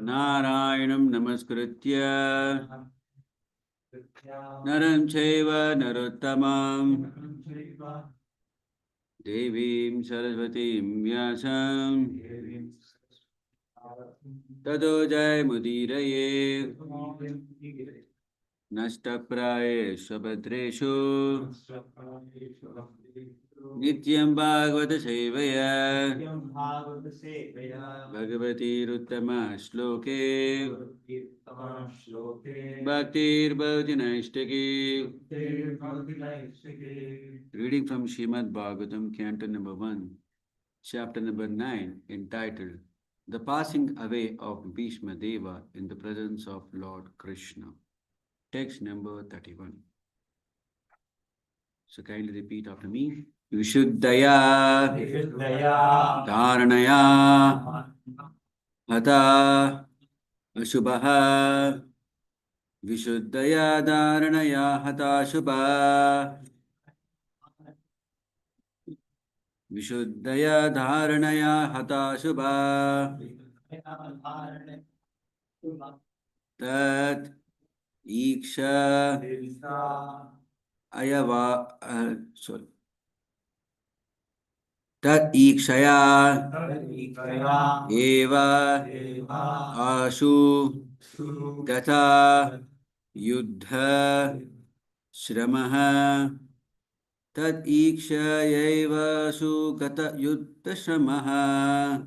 Narayanam namaskritya naram chaiva narottamam devim saraswatim vyasam tato jayamudiraye nashtapraye svabhadreshu nityam bhagavata sevaya bhagavati ruttama shloke bhaktir bhavati naistaki. Reading from Srimad Bhagavatam, Canto number 1, chapter number 9, entitled The Passing Away of Bhīṣmadeva in the Presence of Lord Krishna. Text number 31. So kindly repeat after me. Vishuddhaya Dharanaya Hata Ashubhaha Vishuddhaya Dharanaya Hata Ashubha Vishuddhaya Dharanaya Hata Ashubha Tat Iksha Ayava Tat Ikshaya Eva Ashu Gata Yuddha Shramaha Tat Ikshayaiva Ashu Gata Yuddha Shramaha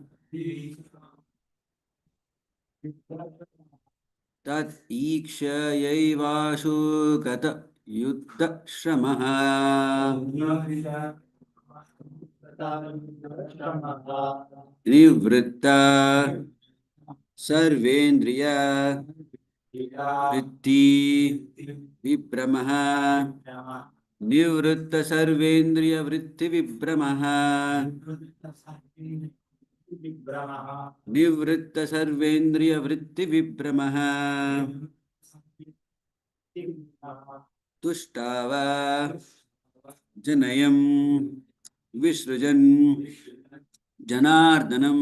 Tat Ikshayaiva Ashu Gata Yuddha Shramaha Nivritta Sarvendriya Vritti Vipramaha Nivritta Sarvendriya Vritti Vipramaha Nivritta Sarvendriya Vritti Vipramaha Tushtava Janayam Visrujan Janardhanam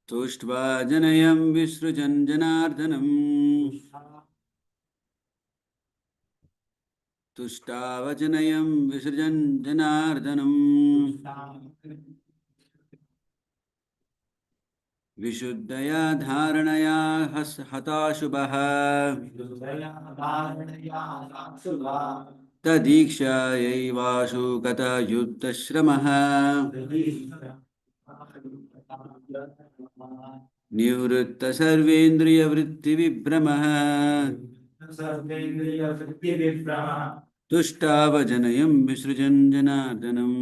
Tushtva Janayam Visrujan Janardhanam Tushtava Janayam Visrujan Janardhanam Vishuddhaya Dharanaya Hata Shubhaha Tadikshayaivasu Gata Yuddha Shramaha Nivritta Sarvendriya Vritti Vibramaha Tushtava Janayam Visrujan Janardhanam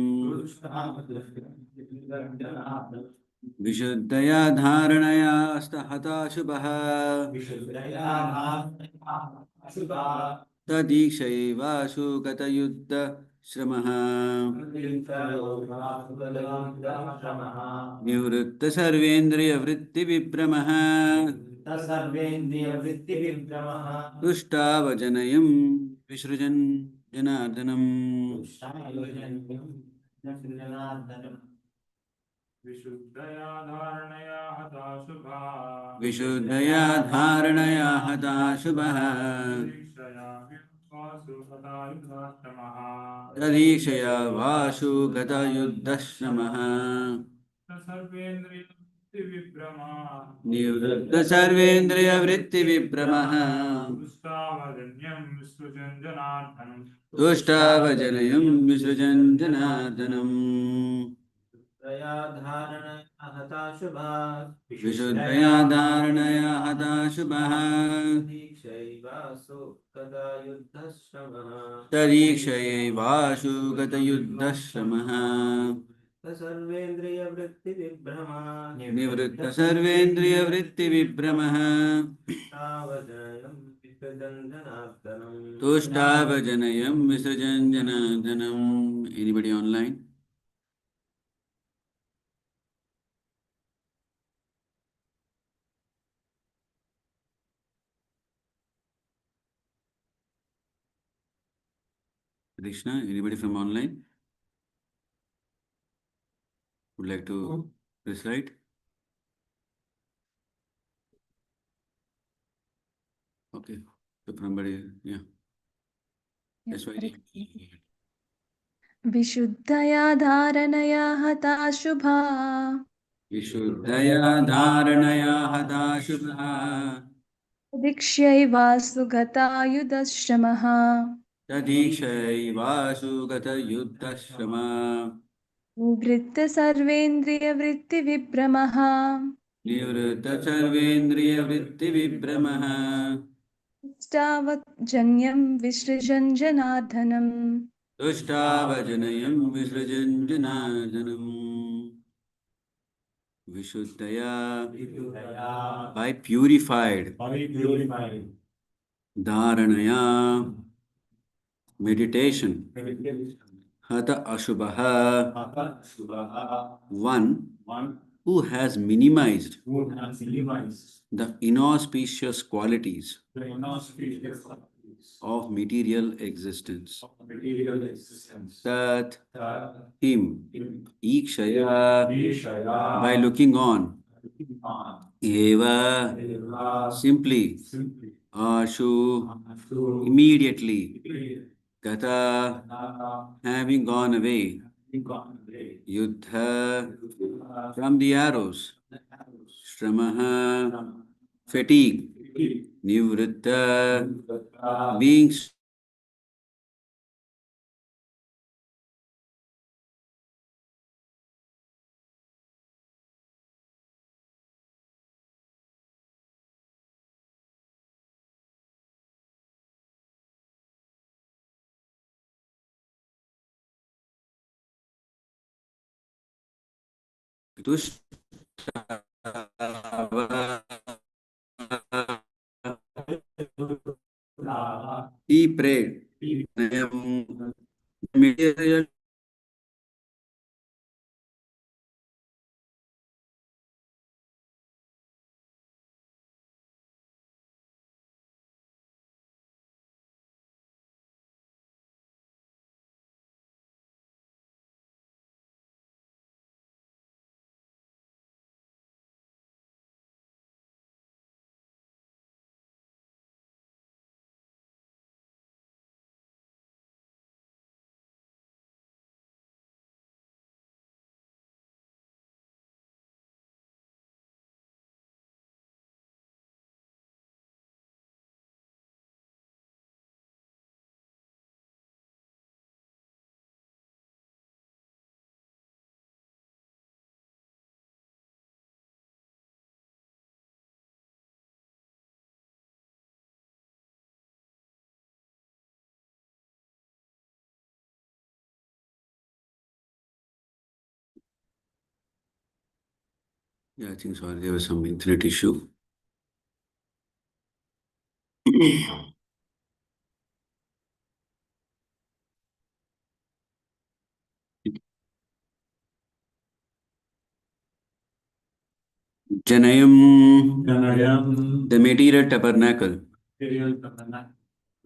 Vishuddhaya Dharanaya Hata Shubhaha Tadikshayaivasu Gata Yuddha Shramaha Nivritta Sarvendriya Vritti Vibramaha Tushtava Janayam Visrujan Janardhanam Vishuddhaya Dharanaya Hata Shubhaha Tadikshaya Vasu Gata Yuddha Shramaha Nivritta Sarvendriya Vritti Vibramaha Tushtava Janayam Visrujan Janardhanam Vishuddhaya Dharanaya Hata Shubhaha Tadikshayaivasu Gata Yuddha Shramaha Nivritta Sarvendriya Vritti Vibramaha Tushtava Janayam Visrujan Janardhanam. Anybody online? Krishna, anybody from online would like to recite? Okay. So somebody, yeah. That's why. विशुद्धया धारणया हता शुभा विशुद्धया धारणया हता शुभः दीक्ष्यैवासु गतायुधश्रमः तदीशैवासु गतयुद्धश्रमा निवृत्त सर्वेन्द्रियवृत्तिविभ्रमः निवृत्त सर्वेन्द्रियवृत्तिविभ्रमः निष्ठावजन्यं विसृजन् जनार्दनम् तुष्टावजनयं विसृजन् जनार्दनम् Vishuddhaya, by purified, Dharanaya, meditation, Hata Ashubhaha, one who has minimized the inauspicious qualities of material existence. Tat, him, Ikshaya, by looking on, Eva, simply, Ashu, immediately, Gata, having gone away, Yuddha, from the arrows, Shramaha, fatigue, Nivritta, being he prayed. Material Yeah, I think sorry, there was some internet issue. Janayam, the material tabernacle.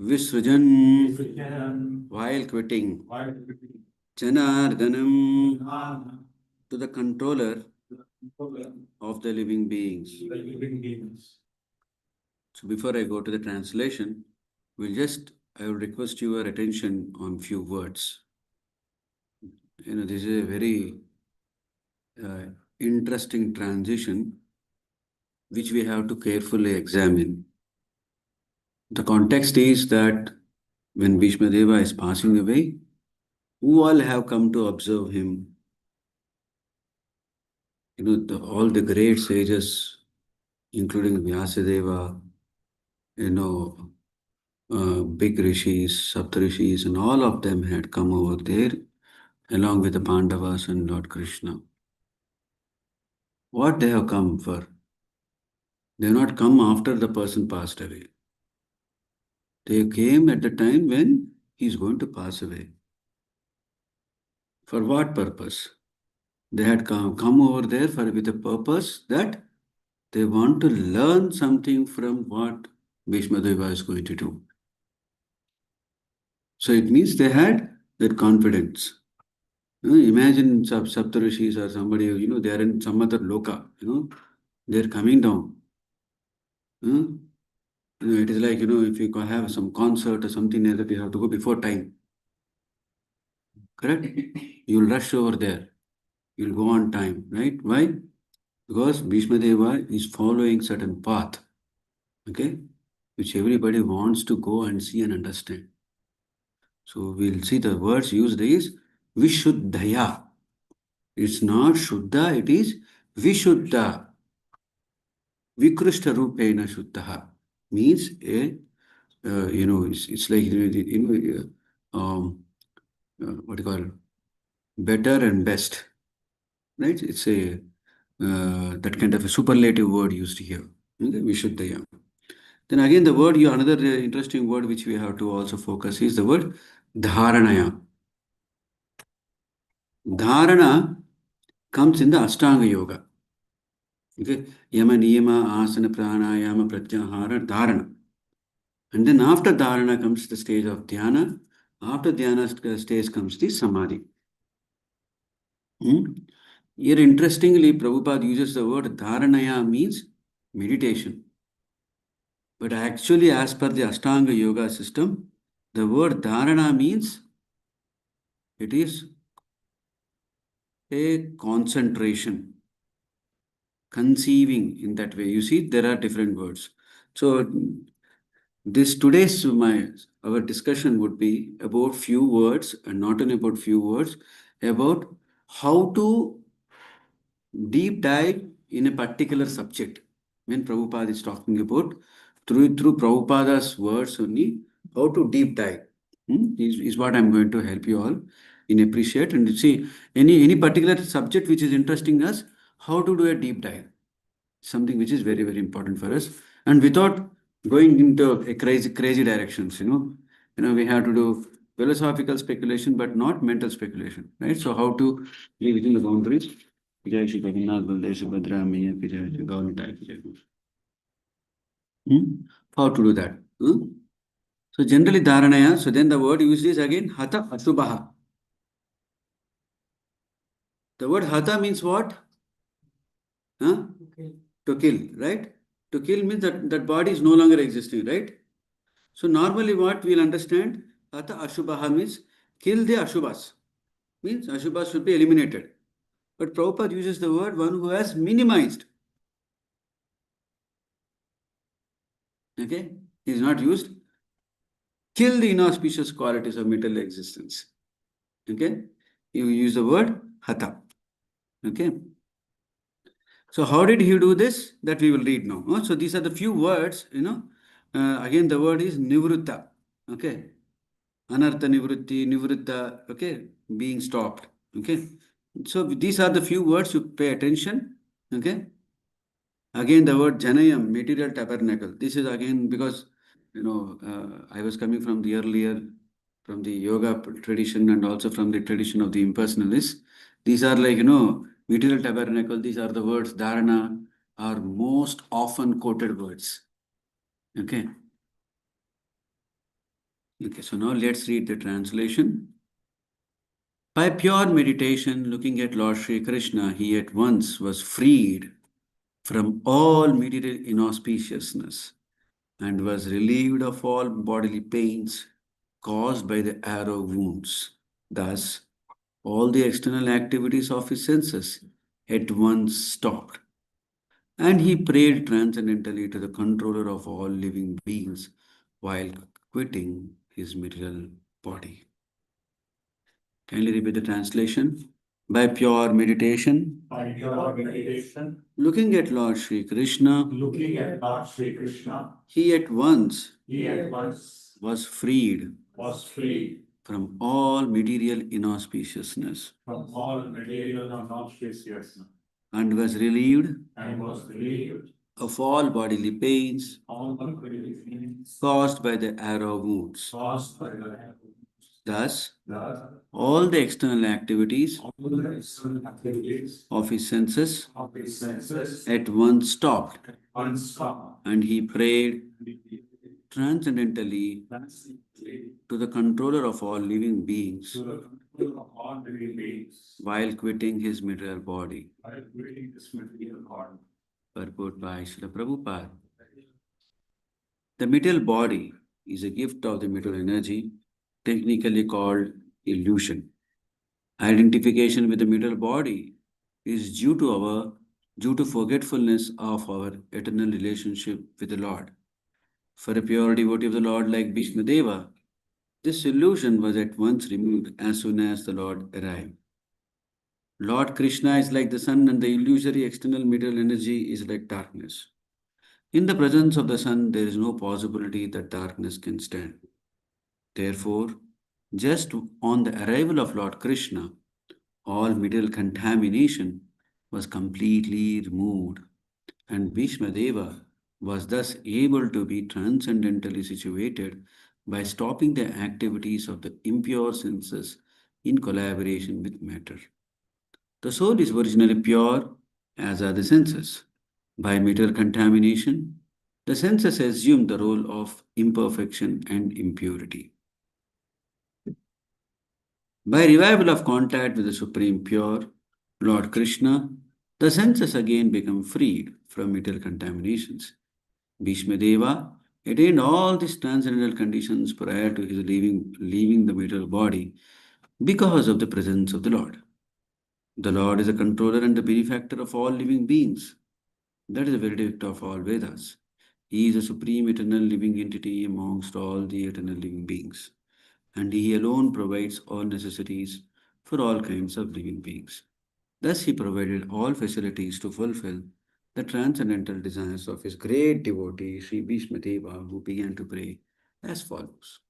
Visrajan, while quitting. Janardhanam, to the controller of the living beings. So before I go to the translation, I will request your attention on few words. This is a very interesting transition which we have to carefully examine. The context is that when Bhīṣmadeva is passing away, who all have come to observe him? All the great sages, including Vyasadeva, big rishis, saptarishis, and all of them had come over there along with the Pandavas and Lord Krishna. What they have come for? They have not come after the person passed away. They came at the time when he is going to pass away. For what purpose? They had come over there with a purpose that they want to learn something from what Bhīṣmadeva is going to do. So it means they had that confidence. Imagine Saptarishis or somebody, they are in some other loka, they're coming down. It is like, if you have some concert or something like that, you have to go before time. Correct? You'll rush over there. You'll go on time, right? Why? Because Bhīṣmadeva is following certain path, okay, which everybody wants to go and see and understand. So we'll see the words used is Vishuddhaya. It's not Shuddha, it is Vishuddha. Vikrushta Rupena Shuddha means it's like what do you call better and best, right? It's a that kind of a superlative word used here. Okay? Vishuddhaya. Then again, the word, another interesting word which we have to also focus is the word dharanaya. Dharana comes in the Ashtanga Yoga. Okay, Yama, Niyama, Asana, Pranayama, Pratyahara, Dharana. And then after Dharana comes the stage of Dhyana. After Dhyana stage comes the Samadhi. Here, interestingly, Prabhupada uses the word Dharanaya means meditation. But actually, as per the Ashtanga Yoga system, the word Dharana means it is a concentration, conceiving in that way. You see, there are different words. So, our discussion would be about few words, and not only about few words, about how to deep dive in a particular subject. When Prabhupada is talking about through Prabhupada's words only, how to deep dive is what I'm going to help you all in appreciate and see any particular subject which is interesting us, how to do a deep dive. Something which is very, very important for us. And without going into a crazy directions, we have to do philosophical speculation, but not mental speculation, right? So how to be within the boundaries. Jai Shri Jagannath Baldev Subhadra Maya Ki Jai Shri Gaurnitai Ki Jai. How to do that? So generally Dharanaya, so then the word used is again Hatha Ashubhaha. The word Hatha means what? To kill, right? To kill means that body is no longer existing, right? So normally what we'll understand, Hatha Ashubhaha means kill the Ashubhas. Means Ashubhas should be eliminated. But Prabhupada uses the word one who has minimized. Okay? He is not used. Kill the inauspicious qualities of material existence. Okay? You use the word Hatha. Okay? So how did he do this? That we will read now. So these are the few words, again the word is Nivruta. Okay? Anartha Nivrutti, Nivruta, okay? Being stopped. Okay? So these are the few words you pay attention. Okay? Again the word Janayam, material tabernacle. This is again because, I was coming from the earlier, from the yoga tradition and also from the tradition of the impersonalists. These are like, material tabernacle, these are the words dharana are most often quoted words. Okay. Okay, so now let's read the translation. By pure meditation, looking at Lord Sri Krishna, he at once was freed from all material inauspiciousness and was relieved of all bodily pains caused by the arrow wounds. Thus, all the external activities of his senses at once stopped, and he prayed transcendentally to the controller of all living beings while quitting his material body. Kindly repeat the translation. By pure meditation, looking at Lord Sri Krishna, he at once was freed from all material inauspiciousness and was relieved of all bodily pains caused by the arrow wounds. Thus, all the external activities of his senses at once stopped, and he prayed transcendentally to the controller of all living beings while quitting his material body. Purport by Srila Prabhupada. The material body is a gift of the material energy, technically called illusion. Identification with the material body is due to forgetfulness of our eternal relationship with the Lord. For a pure devotee of the Lord like Bhīṣmadeva, this illusion was at once removed as soon as the Lord arrived. Lord Krishna is like the sun, and the illusory external material energy is like darkness. In the presence of the sun, there is no possibility that darkness can stand. Therefore, just on the arrival of Lord Krishna, all material contamination was completely removed, and Bhishmadeva was thus able to be transcendently situated by stopping the activities of the impure senses in collaboration with matter. The soul is originally pure, as are the senses. By material contamination, the senses assume the role of imperfection and impurity. By revival of contact with the Supreme Pure, Lord Krishna, the senses again become freed from material contaminations. Bhishmadeva attained all these transcendental conditions prior to his leaving the material body because of the presence of the Lord. The Lord is the controller and the benefactor of all living beings. That is the verdict of all Vedas. He is the supreme eternal living entity amongst all the eternal living beings, and He alone provides all necessities for all kinds of living beings. Thus, He provided all facilities to fulfill the transcendental desires of His great devotee, Sri Bhishmadeva, who began to pray as follows.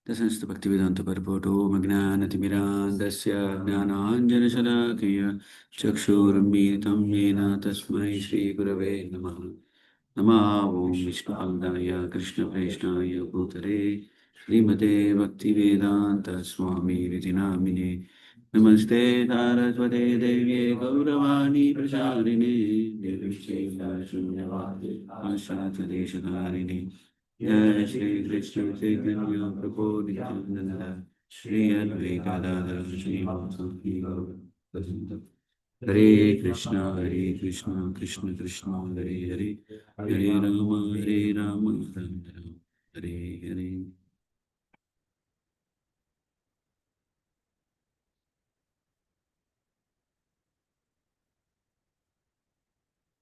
Dasansta Bhaktivedanta Purpoto Magnanatimirandasya Jnananjanashalakaya Chakshurmilitam Yena Tasmai Shri Gurave Namaha Nama Om Vishnupadaya Krishna Preshnaya Bhutare Srimate Bhaktivedanta Swami Vidinamine Namaste Saraswate Devye Gauravani Pracharine Nirvishela Shunyavadi Ashrata Deshakarine Jai Shri Krishna Chaitanya Prabhu Nityananda Shri Advaita Gadadhar Shri Vasavi Gaura Hare Krishna Krishna Krishna Hare Hare Hare Rama Rama Rama Hare Hare.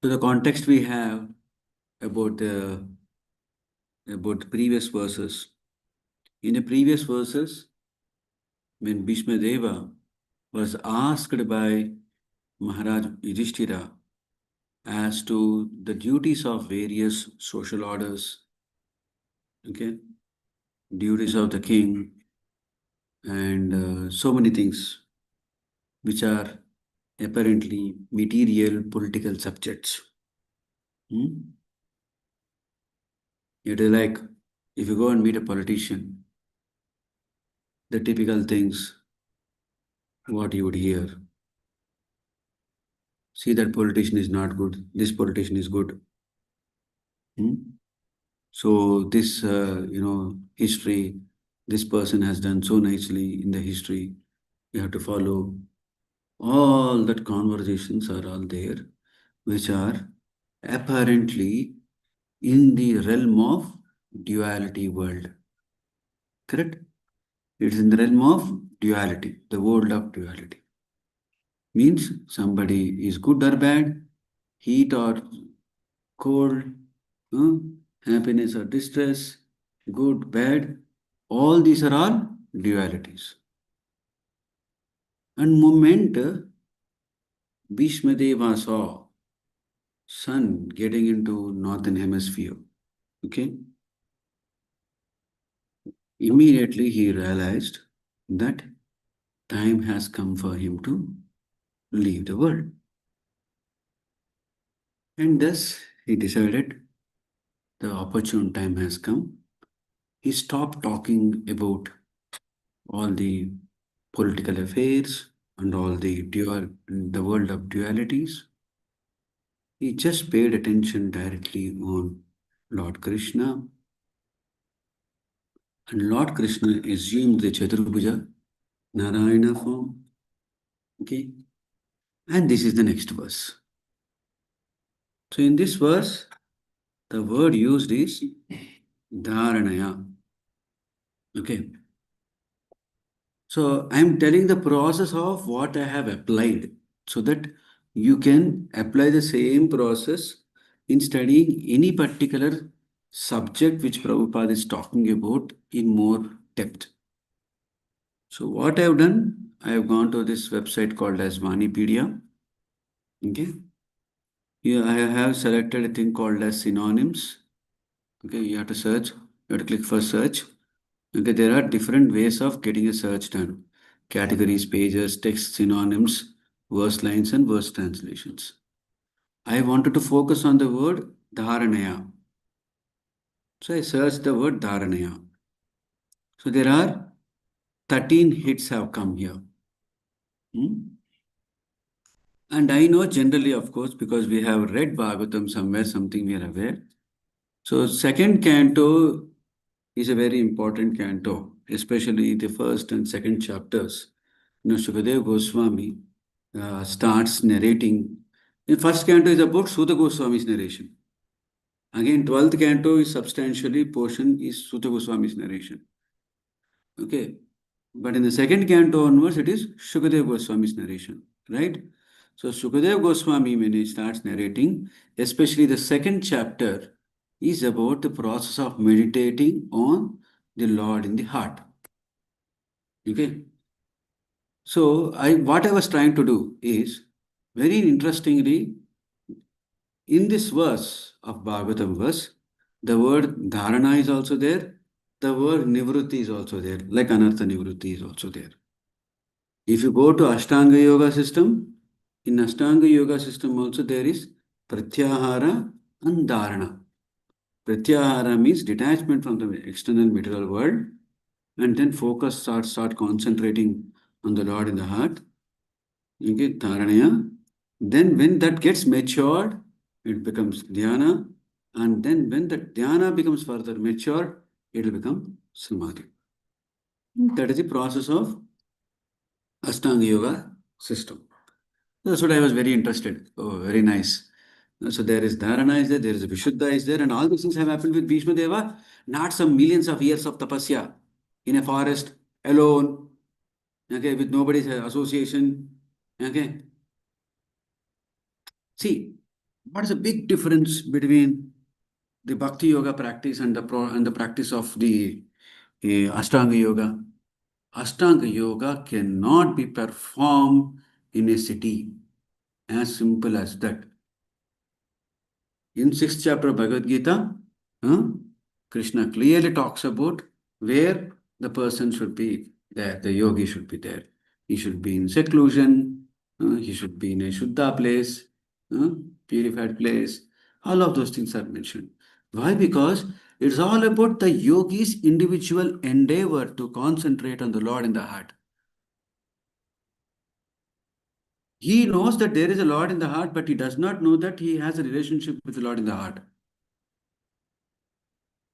So the context we have about the previous verses. In the previous verses, when Bhishmadeva was asked by Maharaj Yudhishthira as to the duties of various social orders, okay, duties of the king, and so many things which are apparently material political subjects. It is like if you go and meet a politician, the typical things what you would hear. See, that politician is not good, this politician is good. So this, history, this person has done so nicely in the history. You have to follow. All that conversations are all there, which are apparently in the realm of duality world. Correct? It is in the realm of duality, the world of duality. Means somebody is good or bad, heat or cold, happiness or distress, good, bad, all these are all dualities. And moment Bhishmadeva saw sun getting into northern hemisphere, okay, immediately he realized that time has come for him to leave the world. And thus he decided the opportune time has come. He stopped talking about all the political affairs and all the world of dualities. He just paid attention directly on Lord Krishna. And Lord Krishna assumed the Chaturbhuja Narayana form. Okay. And this is the next verse. So in this verse, The word used is dharanaya. Okay. So I'm telling the process of what I have applied so that you can apply the same process in studying any particular subject which Prabhupada is talking about in more depth. So what I have done, I have gone to this website called as Vanipedia. Okay. Here I have selected a thing called as synonyms. Okay, you have to search, you have to click for search. Okay, there are different ways of getting a search done. Categories, pages, text, synonyms, verse lines, and verse translations. I wanted to focus on the word dharanaya. So I searched the word dharanaya. So there are 13 hits have come here. And I know generally, of course, because we have read Bhagavatam somewhere, something we are aware. So second canto is a very important canto, especially the first and second chapters. Shukadeva Goswami starts narrating. The first canto is about Suta Goswami's narration. Again, 12th canto is substantially portion is Suta Goswami's narration. Okay. But in the second canto onwards, it is Shukadeva Goswami's narration. Right? So Shukadeva Goswami, when he starts narrating, especially the second chapter, is about the process of meditating on the Lord in the heart. Okay. So what I was trying to do is, very interestingly, in this verse of Bhagavatam verse, the word dharana is also there, the word nivrutti is also there, like anartha nivrutti is also there. If you go to Ashtanga Yoga system, in Ashtanga Yoga system also there is pratyahara and dharana. Pratyahara means detachment from the external material world, and then focus start concentrating on the Lord in the heart. Okay, dharanaya. Then when that gets matured, it becomes dhyana, and then when the dhyana becomes further matured, it will become samadhi. That is the process of Ashtanga Yoga system. That's what I was very interested. Oh, very nice. So there is dharana is there is a Vishuddha is there, and all these things have happened with Bhīṣmadeva, not some millions of years of tapasya in a forest alone, okay, with nobody's association. Okay. See, what is the big difference between the Bhakti Yoga practice and the practice of the Ashtanga Yoga? Ashtanga Yoga cannot be performed in a city. As simple as that. In 6th chapter of Bhagavad Gita, Krishna clearly talks about where the person should be there, the yogi should be there. He should be in seclusion, he should be in a Shuddha place, purified place. All of those things are mentioned. Why? Because it's all about the yogi's individual endeavor to concentrate on the Lord in the heart. He knows that there is a Lord in the heart, but he does not know that he has a relationship with the Lord in the heart.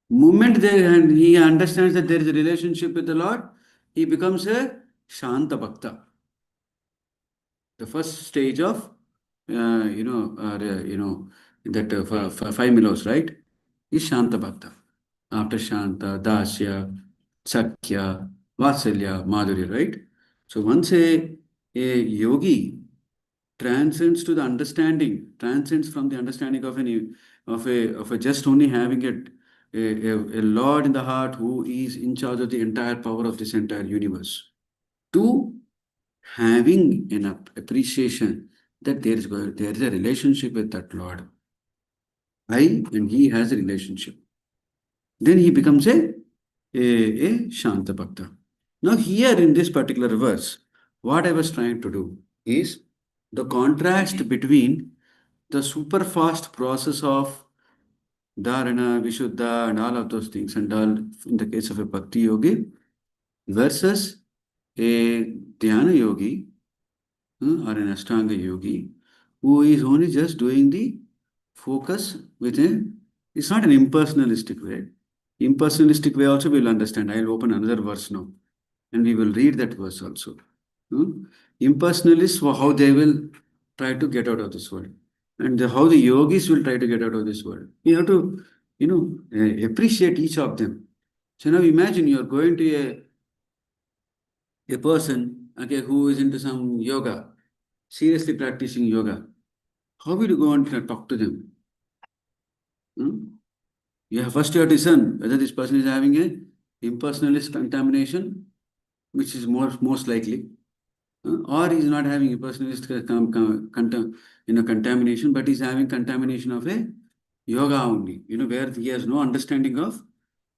Moment he understands that there is a relationship with the Lord, he becomes a Shanta Bhakta. The first stage of, that 5 milos, right, is Shanta Bhakta. After Shanta, Dasya, Sakya, Vatsalya, Madhurya, right? So once a yogi transcends to the understanding, transcends from the understanding of a just only having a Lord in the heart who is in charge of the entire power of this entire universe, to having an appreciation that there is a relationship with that Lord. I and he has a relationship. Then he becomes a Shanta Bhakta. Now here in this particular verse, what I was trying to do is the contrast between the super fast process of dharana, vishuddha, and all of those things, and all in the case of a bhakti yogi, versus a dhyana yogi or an ashtanga yogi who is only just doing the focus it's not an impersonalistic way. Impersonalistic way also we will understand. I will open another verse now and we will read that verse also. Impersonalists, how they will try to get out of this world. and how the yogis will try to get out of this world. You have to, appreciate each of them. So now imagine you're going to a person, okay, who is into some yoga, seriously practicing yoga. How will you go and talk to them? Hmm? First you have to discern whether this person is having a impersonalist contamination, which is most likely, or he's not having a personalist contamination, but he's having contamination of a yoga only, where he has no understanding of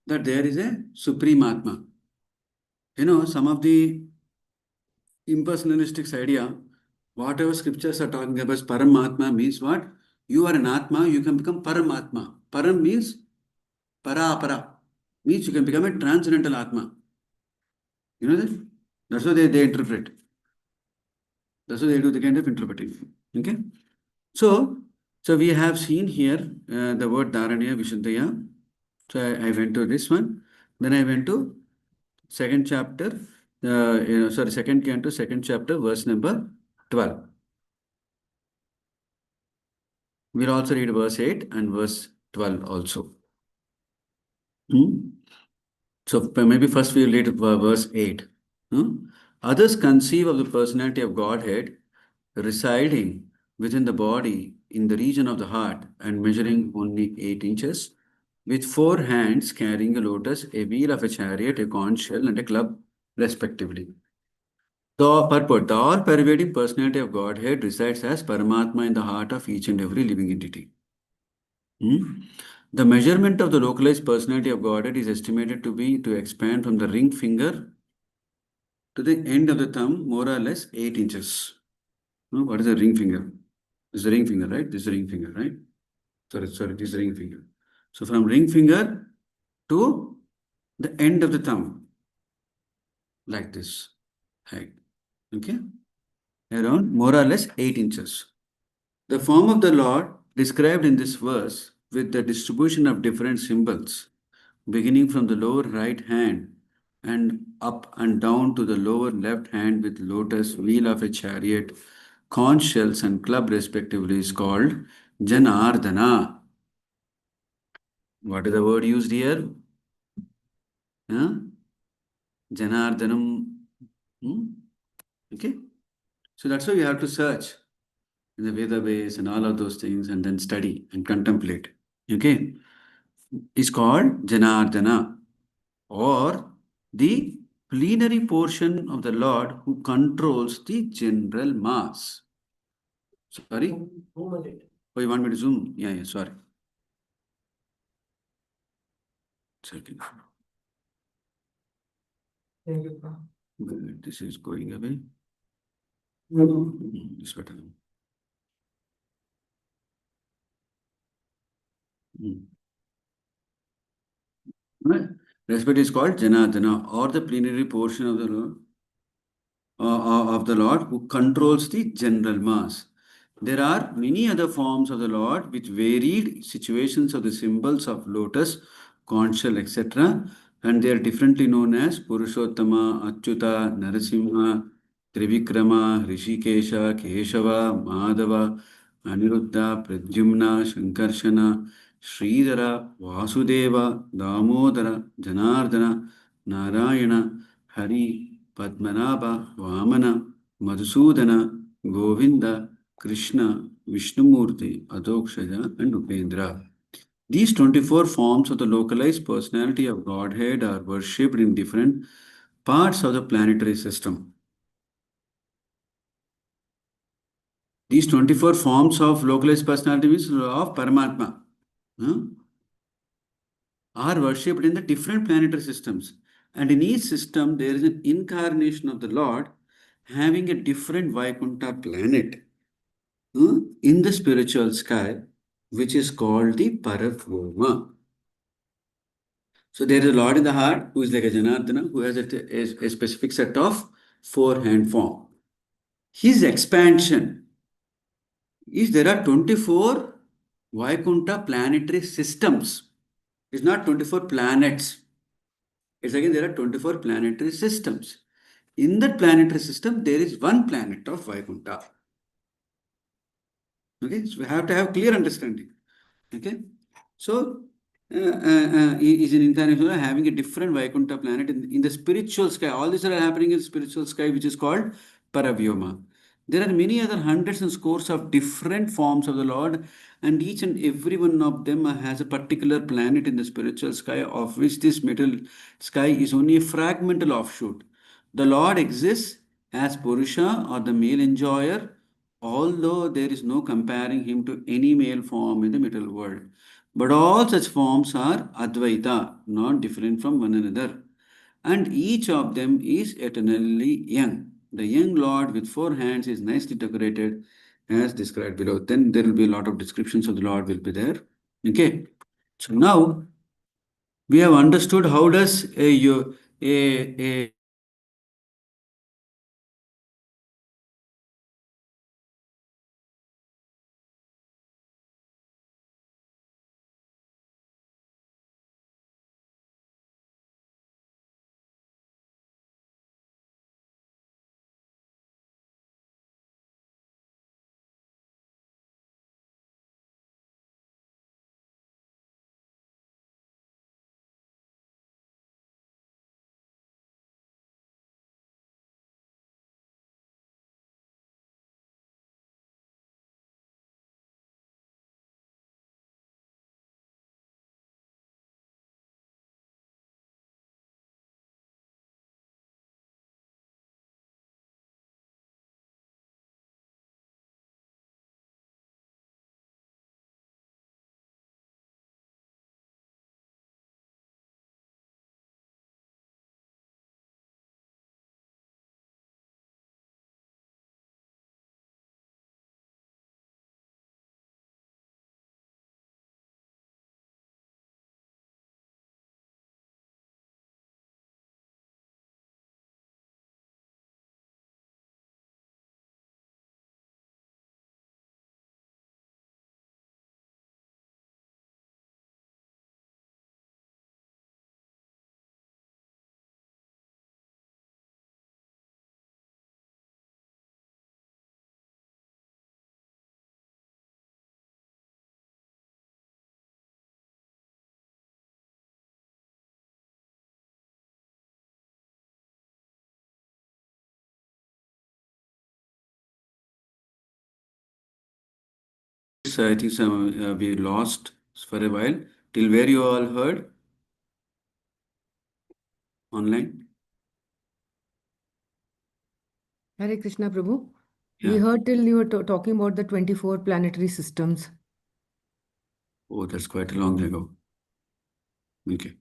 that there is a supreme Atma. Some of the impersonalistic idea, whatever scriptures are talking about Paramatma means what? You are an Atma, you can become Paramatma. Param means Para. Means you can become a transcendental Atma. You know that? That's what they interpret. That's what they do, the kind of interpretation. Okay? So we have seen here the word Dharanya, Vishuddhaya. So I went to this one. Then I went to second chapter, second canto, second chapter, verse number 12. We'll also read verse 8 and verse 12 also. So maybe first we'll read verse 8. Others conceive of the personality of Godhead residing within the body in the region of the heart and measuring only 8 inches, with 4 hands carrying a lotus, a wheel of a chariot, a conch shell, and a club, respectively. The purport, the all-pervading personality of Godhead resides as Paramatma in the heart of each and every living entity. The measurement of the localized personality of Godhead is estimated to expand from the ring finger to the end of the thumb, more or less 8 inches. What is the ring finger? This is the ring finger, right? This is the ring finger, right? Sorry, this is the ring finger. So from ring finger to the end of the thumb, like this height. Okay? Around more or less 8 inches. The form of the Lord described in this verse with the distribution of different symbols, beginning from the lower right hand and up and down to the lower left hand with lotus, wheel of a chariot, conch shells and club respectively, is called Janardana. What is the word used here? Janardanam. Okay? So that's why we have to search in the Veda base and all of those things and then study and contemplate. Okay? It's called Janardana, or the plenary portion of the Lord who controls the general mass. Sorry? Oh, you want me to zoom? Yeah, sorry. Second. This is going away. It's better. Respect is called Janardana, or the plenary portion of the Lord who controls the general mass. There are many other forms of the Lord with varied situations of the symbols of lotus, conch shell, etc. And they are differently known as Purushottama, Achyuta, Narasimha, Trivikrama, Rishikesha, Keshava, Madhava, Aniruddha, Pradyumna, Shankarshana, Sridhara, Vasudeva, Damodara, Janardana, Narayana, Hari, Padmanabha, Vamana, Madhusudana, Govinda, Krishna, Vishnumurti, Adokshaja, and Upendra. These 24 forms of the localized personality of Godhead are worshipped in different parts of the planetary system. These 24 forms of localized personality means of Paramatma are worshipped in the different planetary systems. And in each system, there is an incarnation of the Lord having a different Vaikuntha planet in the spiritual sky, which is called the Parabrahma. So there is a Lord in the heart who is like a Janardana, who has a specific set of 4-hand form. His expansion is there are 24 Vaikuntha planetary systems. It's not 24 planets. It's again there are 24 planetary systems. In that planetary system, there is one planet of Vaikuntha. Okay, so we have to have clear understanding. Okay, so is an incarnation having a different Vaikuntha planet in the spiritual sky. All these are happening in spiritual sky, which is called Paravyoma. There are many other hundreds and scores of different forms of the Lord, and each and every one of them has a particular planet in the spiritual sky, of which this material sky is only a fragmental offshoot. The Lord exists as Purusha or the male enjoyer, although there is no comparing him to any male form in the material world. But all such forms are Advaita, not different from one another, and each of them is eternally young. The young Lord with four hands is nicely decorated as described below. Then there will be a lot of descriptions of the Lord will be there. Okay. So now we have understood how does a I think some we lost for a while. Till where you all heard online? Hare Krishna Prabhu. We Yeah. heard till you were talking about the 24 planetary systems. Oh, that's quite a long ago. Okay.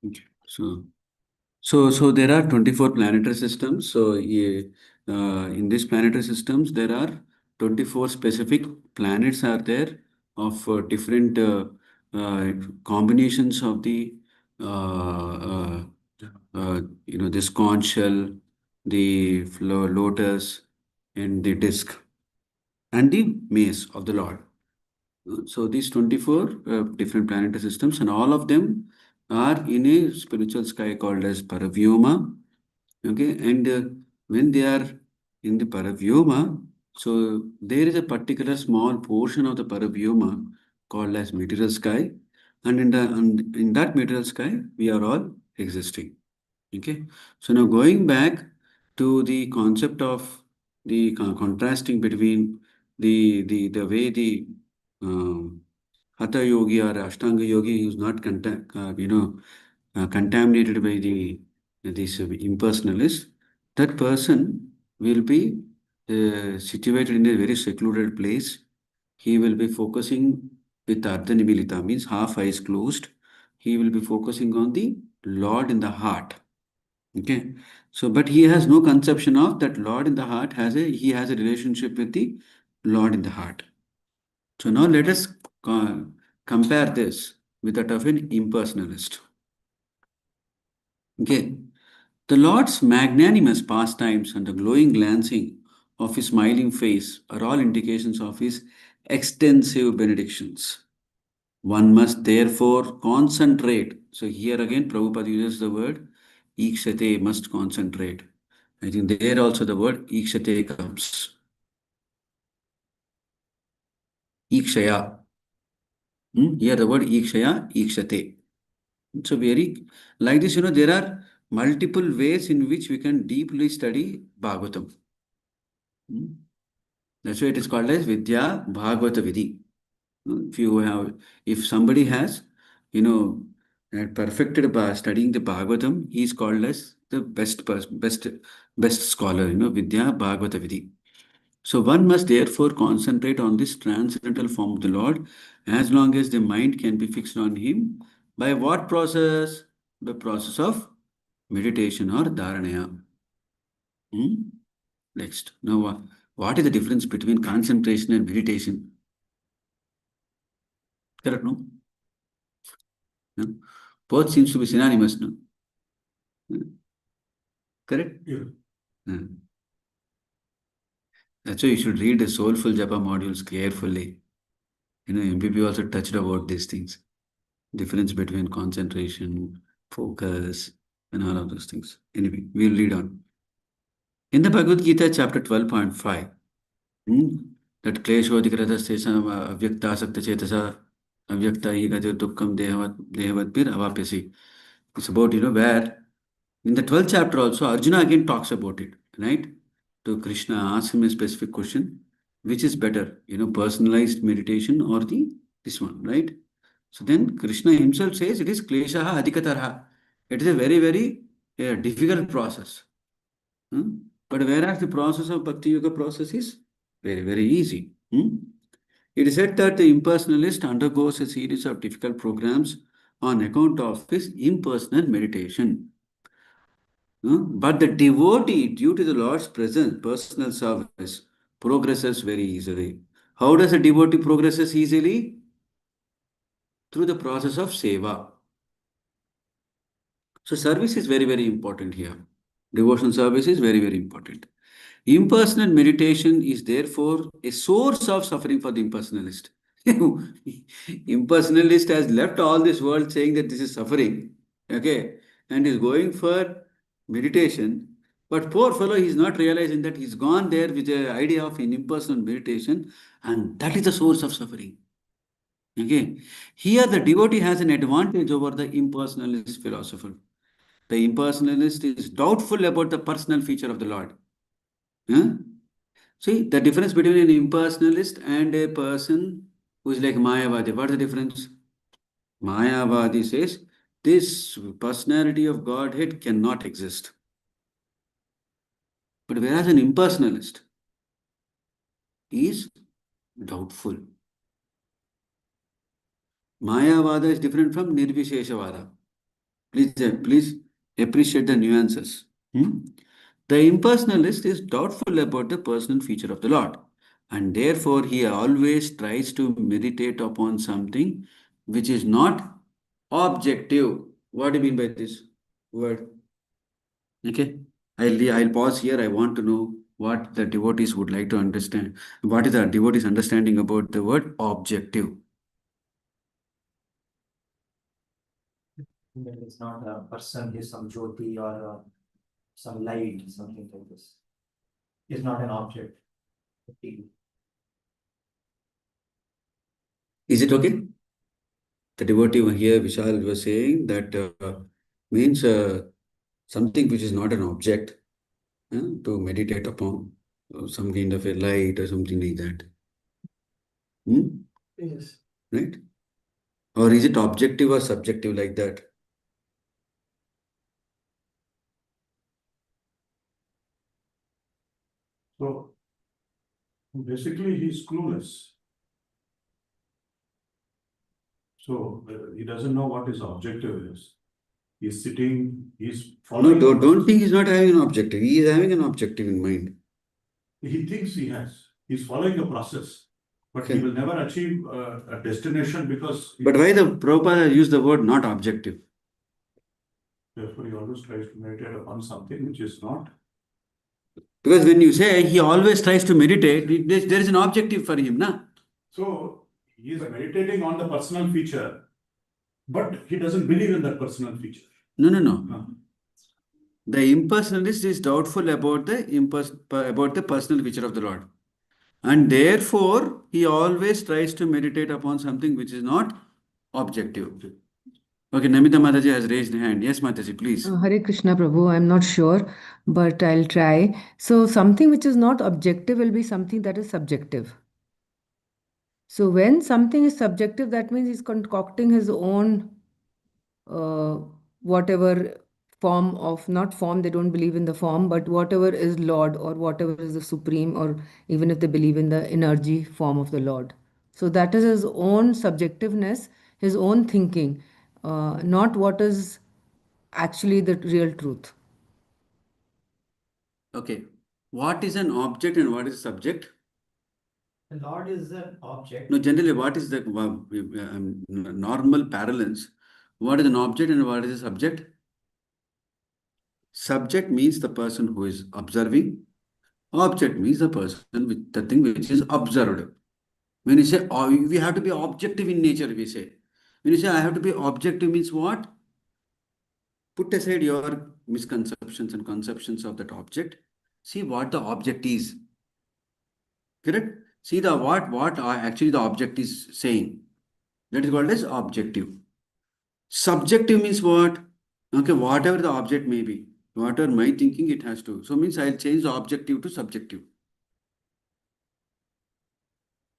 Okay. So there are 24 planetary systems. So yeah, in these planetary systems, there are 24 specific planets are there of different combinations of the this conch shell, the lotus, and the disc, and the mace of the Lord. So these 24 different planetary systems, and all of them are in a spiritual sky called as Paravyoma. Okay, and when they are in the Paravyoma, so there is a particular small portion of the Paravyoma called as material sky, and in that material sky, we are all existing. Okay, so now going back to the concept of the contrasting between the way the um, Hatha yogi or Ashtanga yogi is not contaminated by these impersonalists, that person will be situated in a very secluded place. He will be focusing with Ardha Nimilita, means half eyes closed. He will be focusing on the Lord in the heart. Okay. So, but he has no conception of that Lord in the heart he has a relationship with the Lord in the heart. So now let us compare this with that of an impersonalist. Okay. The Lord's magnanimous pastimes and the glowing glancing of his smiling face are all indications of his extensive benedictions. One must therefore concentrate. So here again, Prabhupada uses the word ikshate, must concentrate. I think there also the word ikshate comes. Ikshaya. Here the word Ikshaya, Ikshate. So very, like this, there are multiple ways in which we can deeply study Bhagavatam. That's why it is called as Vidya Bhagavata Vidhi. If somebody has, perfected by studying the Bhagavatam, he is called as the best person, best scholar, Vidya Bhagavata Vidhi. So one must therefore concentrate on this transcendental form of the Lord as long as the mind can be fixed on him. By what process? The process of meditation or dharanaya. Next. Now, what is the difference between concentration and meditation? Correct, no? Both seems to be synonymous, no? Correct? Yeah. That's why you should read the Soulful Japa modules carefully. MPP also touched about these things. Difference between concentration, focus, and all of those things. Anyway, we'll read on. In the Bhagavad Gita, chapter 12.5, that Kleshodhikrata Sesam Avyakta Sakta Chetasa Avyakta Igatir Dukkam Dehavat Pir Avapyasi. It's about, where in the 12th chapter also, Arjuna again talks about it, right? To Krishna, ask him a specific question, which is better, personalized meditation or this one, right? So then Krishna himself says it is kleshaha adhikatarha. It is a very, very difficult process. But whereas the process of Bhakti Yoga process is very, very easy. It is said that the impersonalist undergoes a series of difficult programs on account of his impersonal meditation. But the devotee, due to the Lord's presence, personal service, progresses very easily. How does a devotee progresses easily? Through the process of seva. So service is very, very important here. Devotional service is very, very important. Impersonal meditation is therefore a source of suffering for the impersonalist. Impersonalist has left all this world saying that this is suffering, okay, and is going for meditation. But poor fellow, he is not realizing that he's gone there with the idea of an impersonal meditation, and that is the source of suffering. Okay, here the devotee has an advantage over the impersonalist philosopher. The impersonalist is doubtful about the personal feature of the Lord. See, the difference between an impersonalist and a person who is like Mayavadi. What is the difference? Mayavadi says, this personality of Godhead cannot exist. But whereas an impersonalist is doubtful. Mayavada is different from Nirvisheshavada. Please appreciate the nuances. The impersonalist is doubtful about the personal feature of the Lord, and therefore he always tries to meditate upon something which is not objective. What do you mean by this word? Okay, I'll pause here. I want to know what the devotees would like to understand. What is the devotees' understanding about the word objective? That it's not a person, is some jyoti or some light, something like this. It's not an object. Is it okay? The devotee here, Vishal, was saying that means something which is not an object to meditate upon, some kind of a light or something like that. Yes. Right? Or is it objective or subjective like that? So basically, he's clueless. So he doesn't know what his objective is. He's sitting, he's following. No, don't think he's not having an objective. He is having an objective in mind. He thinks he has. He's following a process, but Okay. he will never achieve a destination because. But why the Prabhupada used the word not objective? Therefore, he always tries to meditate upon something which is not. Because when you say he always tries to meditate, there is an objective for him, na? So he is meditating on the personal feature, but he doesn't believe in that personal feature. No. The impersonalist is doubtful about the personal feature of the Lord. And therefore, he always tries to meditate upon something which is not objective. Okay, Namita Mataji has raised her hand. Yes, Mataji, please. Hare Krishna Prabhu, I'm not sure, but I'll try. So, something which is not objective will be something that is subjective. So, when something is subjective, that means he's concocting his own whatever form of, not form, they don't believe in the form, but whatever is Lord or whatever is the supreme, or even if they believe in the energy form of the Lord. So that is his own subjectiveness, his own thinking, not what is actually the real truth. Okay. What is an object and what is subject? The Lord is an object. No, generally, what is the normal parlance? What is an object and what is a subject? Subject means the person who is observing. Object means the person with the thing which is observed. When you say, oh, we have to be objective in nature, we say. When you say, I have to be objective means what? Put aside your misconceptions and conceptions of that object. See what the object is. Correct? See the what actually the object is saying. That is called as objective. Subjective means what? Okay, whatever the object may be, whatever my thinking it has to. So means I'll change the objective to subjective.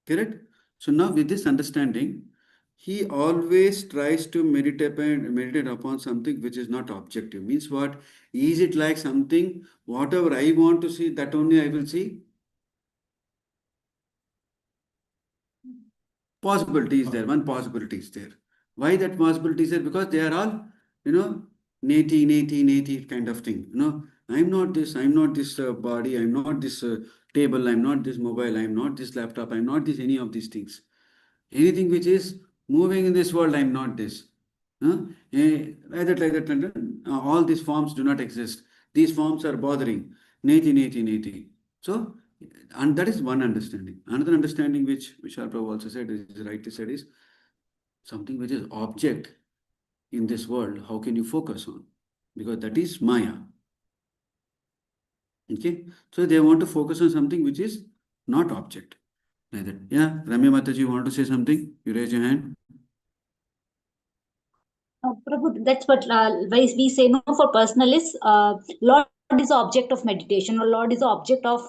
Correct? So now with this understanding, he always tries to meditate upon something which is not objective. Means what? Is it like something, whatever I want to see, that only I will see? Possibility is there, one possibility is there. Why that possibility is there? Because they are all, neti kind of thing. I'm not this body, I'm not this table, I'm not this mobile, I'm not this laptop, I'm not this any of these things. Anything which is moving in this world, I'm not this. Like that. All these forms do not exist. These forms are bothering. Neti. So, and that is one understanding. Another understanding which Vishal Prabhu also said, is rightly said, is something which is object in this world, how can you focus on? Because that is Maya. Okay? So they want to focus on something which is not object. Like that. Yeah, Ramya Mataji, you want to say something? You raise your hand. Prabhu, that's what why we say no for personalists. Lord is the object of meditation, or Lord is the object of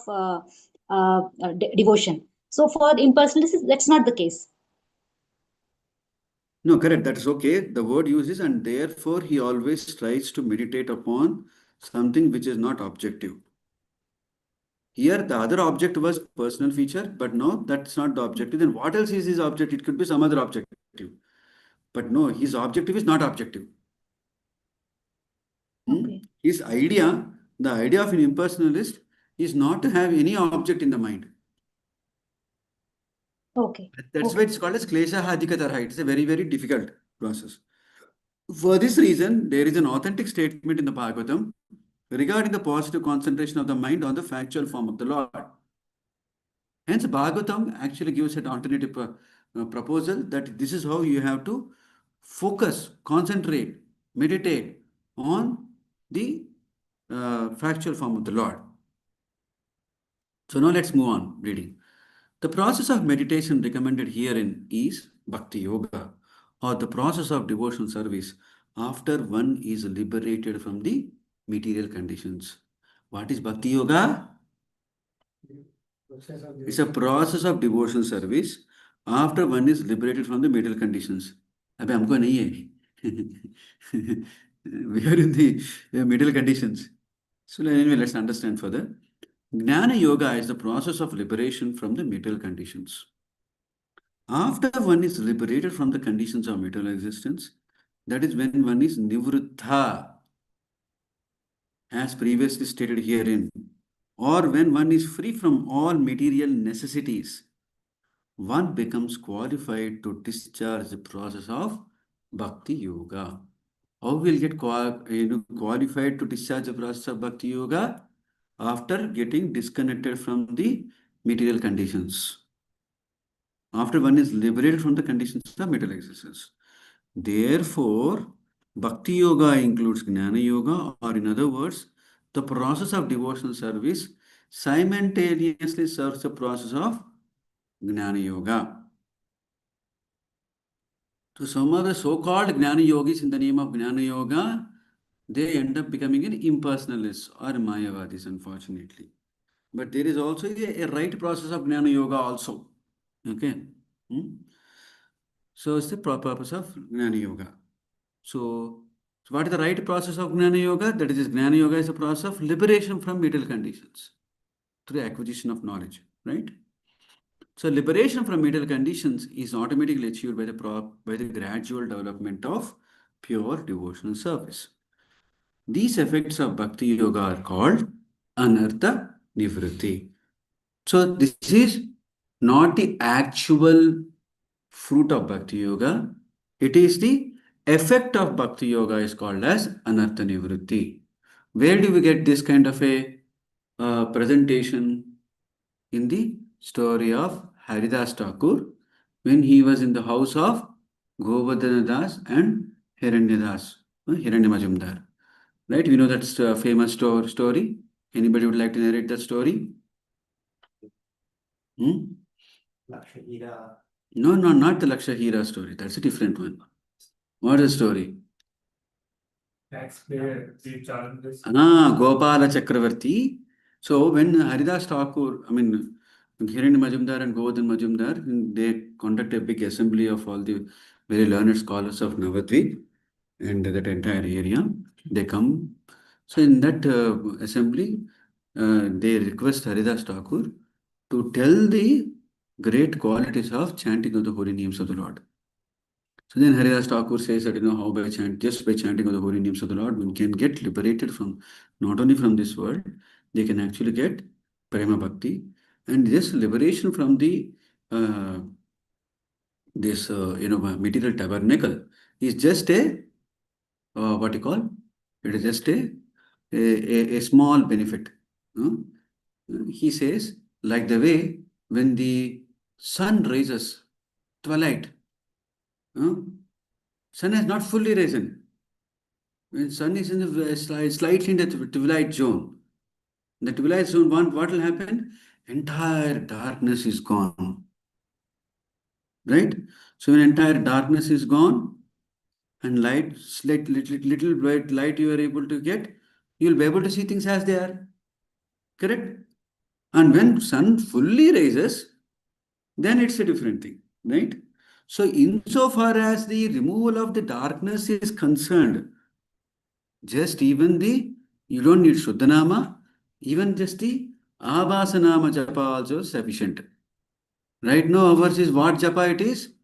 devotion. So for impersonalists, that's not the case. No, correct. That is okay. The word uses, and therefore he always tries to meditate upon something which is not objective. Here, the other object was personal feature, but no, that's not the objective. Then what else is his object? It could be some other objective. But no, his objective is not objective. Okay. His idea, the idea of an impersonalist, is not to have any object in the mind. Okay. That's why it's called as klesha hadikatara. It's a very, very difficult process. For this reason, there is an authentic statement in the Bhagavatam regarding the positive concentration of the mind on the factual form of the Lord. Hence, Bhagavatam actually gives an alternative proposal that this is how you have to focus, concentrate, meditate on the factual form of the Lord. So now let's move on reading. The process of meditation recommended herein is Bhakti Yoga, or the process of devotional service after one is liberated from the material conditions. What is Bhakti Yoga? It's a process of devotional service after one is liberated from the material conditions. अबे हमको नहीं है. We are in the material conditions. So anyway, let's understand further. Jnana Yoga is the process of liberation from the material conditions. After one is liberated from the conditions of material existence, that is when one is nivruddha, as previously stated herein, or when one is free from all material necessities, one becomes qualified to discharge the process of Bhakti Yoga. How will get qualified to discharge the process of Bhakti Yoga? After getting disconnected from the material conditions. After one is liberated from the conditions of material existence. Therefore, Bhakti Yoga includes Jnana Yoga, or in other words, the process of devotional service simultaneously serves the process of Jnana Yoga. So some of the so-called Jnana Yogis in the name of Jnana Yoga, they end up becoming an impersonalists or Mayavadis, unfortunately. But there is also a right process of Jnana Yoga also. Okay. So it's the purpose of Jnana Yoga. So what is the right process of Jnana Yoga? That is, Jnana Yoga is a process of liberation from material conditions through acquisition of knowledge, right? So liberation from material conditions is automatically achieved by the gradual development of pure devotional service. These effects of Bhakti Yoga are called Anartha Nivritti. So this is not the actual fruit of Bhakti Yoga. It is the effect of Bhakti Yoga is called as Anartha Nivritti. Where do we get this kind of a presentation? In the story of Haridas Thakur, when he was in the house of Govardhana Das and Hiranya Majumdar. Right? We know that's a famous story. Anybody would like to narrate that story? Lakshahira. No, not the Lakshahira story. That's a different one. What is the story? Taxpayer, the challenges. Gopala Chakravarti. So when Haridas Thakur, Hiranya Majumdar and Govardhan Majumdar, they conduct a big assembly of all the very learned scholars of Navadvip and that entire area. They come. So in that assembly, they request Haridas Thakur to tell the great qualities of chanting of the holy names of the Lord. So then Haridas Thakur says that, how just by chanting of the holy names of the Lord, one can get liberated from, not only from this world, they can actually get Prema Bhakti. And this liberation from the, material tabernacle is just a, it is just a small benefit. He says, like the way when the sun rises, twilight, sun has not fully risen. When sun is in the slightly in the twilight zone, what will happen? Entire darkness is gone. Right? So when entire darkness is gone and light, little bright light you are able to get, you will be able to see things as they are. Correct? And when sun fully rises, then it's a different thing. Right? So insofar as the removal of the darkness is concerned, just even you don't need Shuddhanama, even just the Abhasanama Japa also sufficient. Right now ours is what Japa it is?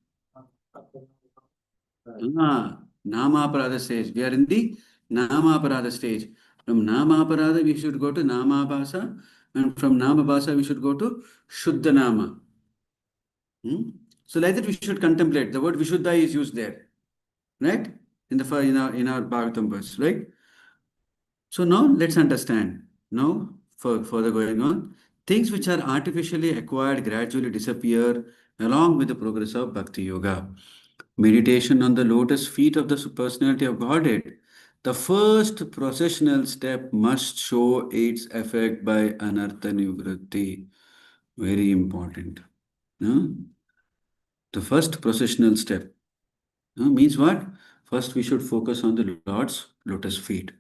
Namaparada stage. We are in the Namaparada stage. From Namaparada we should go to Namabhasa, and from Namabhasa we should go to Shuddhanama. So like that we should contemplate. The word Vishuddha is used there. Right? In our Bhagavatam verse, right? So now let's understand. Now, further going on, things which are artificially acquired gradually disappear along with the progress of Bhakti Yoga. Meditation on the lotus feet of the personality of Godhead, the first processional step must show its effect by Anartha Nivritti. Very important. The first processional step means what? First, we should focus on the Lord's lotus feet.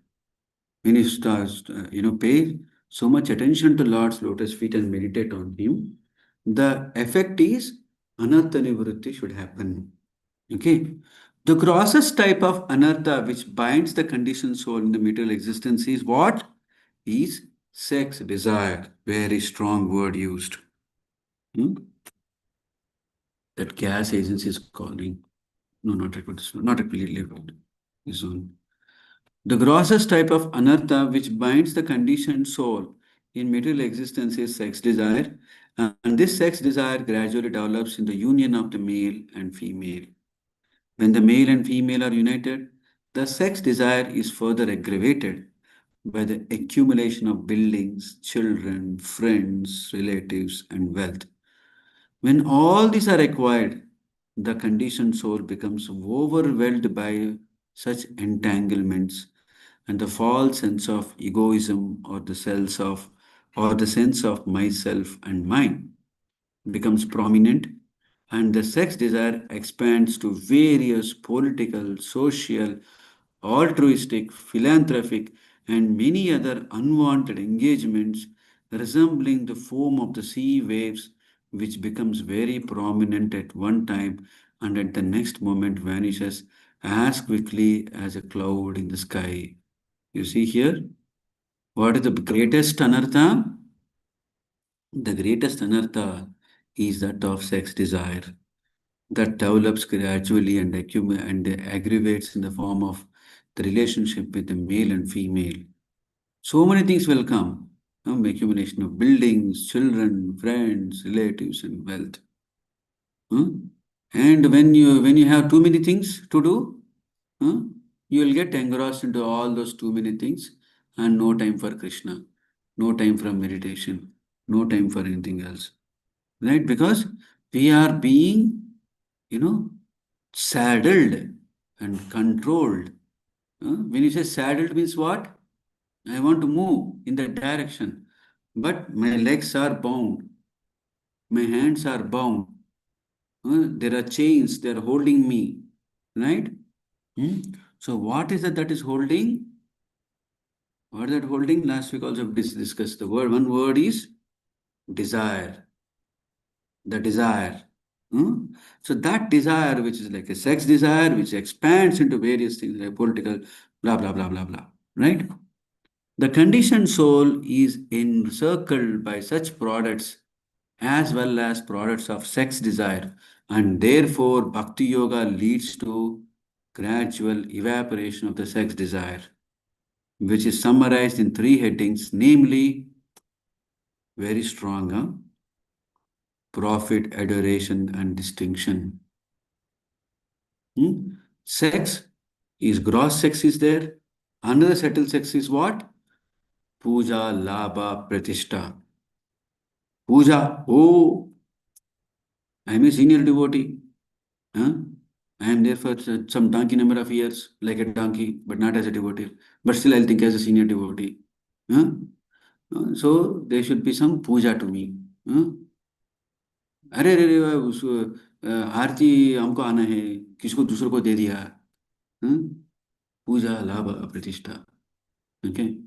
When you start, pay so much attention to Lord's lotus feet and meditate on Him, the effect is Anartha Nivritti should happen. Okay. The grossest type of Anartha which binds the conditioned soul in the material existence is what? Is sex desire. Very strong word used. That gas agency is calling. No, not really. This one. The grossest type of Anartha which binds the conditioned soul in material existence is sex desire, and this sex desire gradually develops in the union of the male and female. When the male and female are united, the sex desire is further aggravated by the accumulation of buildings, children, friends, relatives, and wealth. When all these are acquired, the conditioned soul becomes overwhelmed by such entanglements, and the false sense of egoism or the sense of or the sense of myself and mine becomes prominent, and the sex desire expands to various political, social, altruistic, philanthropic, and many other unwanted engagements resembling the foam of the sea waves, which becomes very prominent at one time and at the next moment vanishes as quickly as a cloud in the sky. You see here, what is the greatest anartha? The greatest anartha is that of sex desire that develops gradually and aggravates in the form of the relationship with the male and female. So many things will come. Accumulation of buildings, children, friends, relatives, and wealth. And when you have too many things to do, you will get engrossed into all those too many things and no time for Krishna, no time for meditation, no time for anything else. Right? Because we are being, saddled and controlled. When you say saddled means what? I want to move in that direction, but my legs are bound, my hands are bound. There are chains, they are holding me, right? So what is that is holding? What is that holding? Last week also discussed the word. One word is desire. The desire. So that desire, which is like a sex desire, which expands into various things like political, blah, blah, blah, blah, blah, right? The conditioned soul is encircled by such products as well as products of sex desire, and therefore bhakti yoga leads to gradual evaporation of the sex desire, which is summarized in three headings, namely, very strong, profit, adoration, and distinction. Sex is gross sex is there. Another subtle sex is what? Puja, labha, pratishta. Puja, oh, I am a senior devotee. I am there for some donkey number of years, like a donkey, but not as a devotee. But still, I'll think as a senior devotee. So there should be some puja to me. अरे अरे अरे उस आरती हमको आना है, किसको दूसरों को दे दिया. पूजा लाभ प्रतिष्ठा. Okay.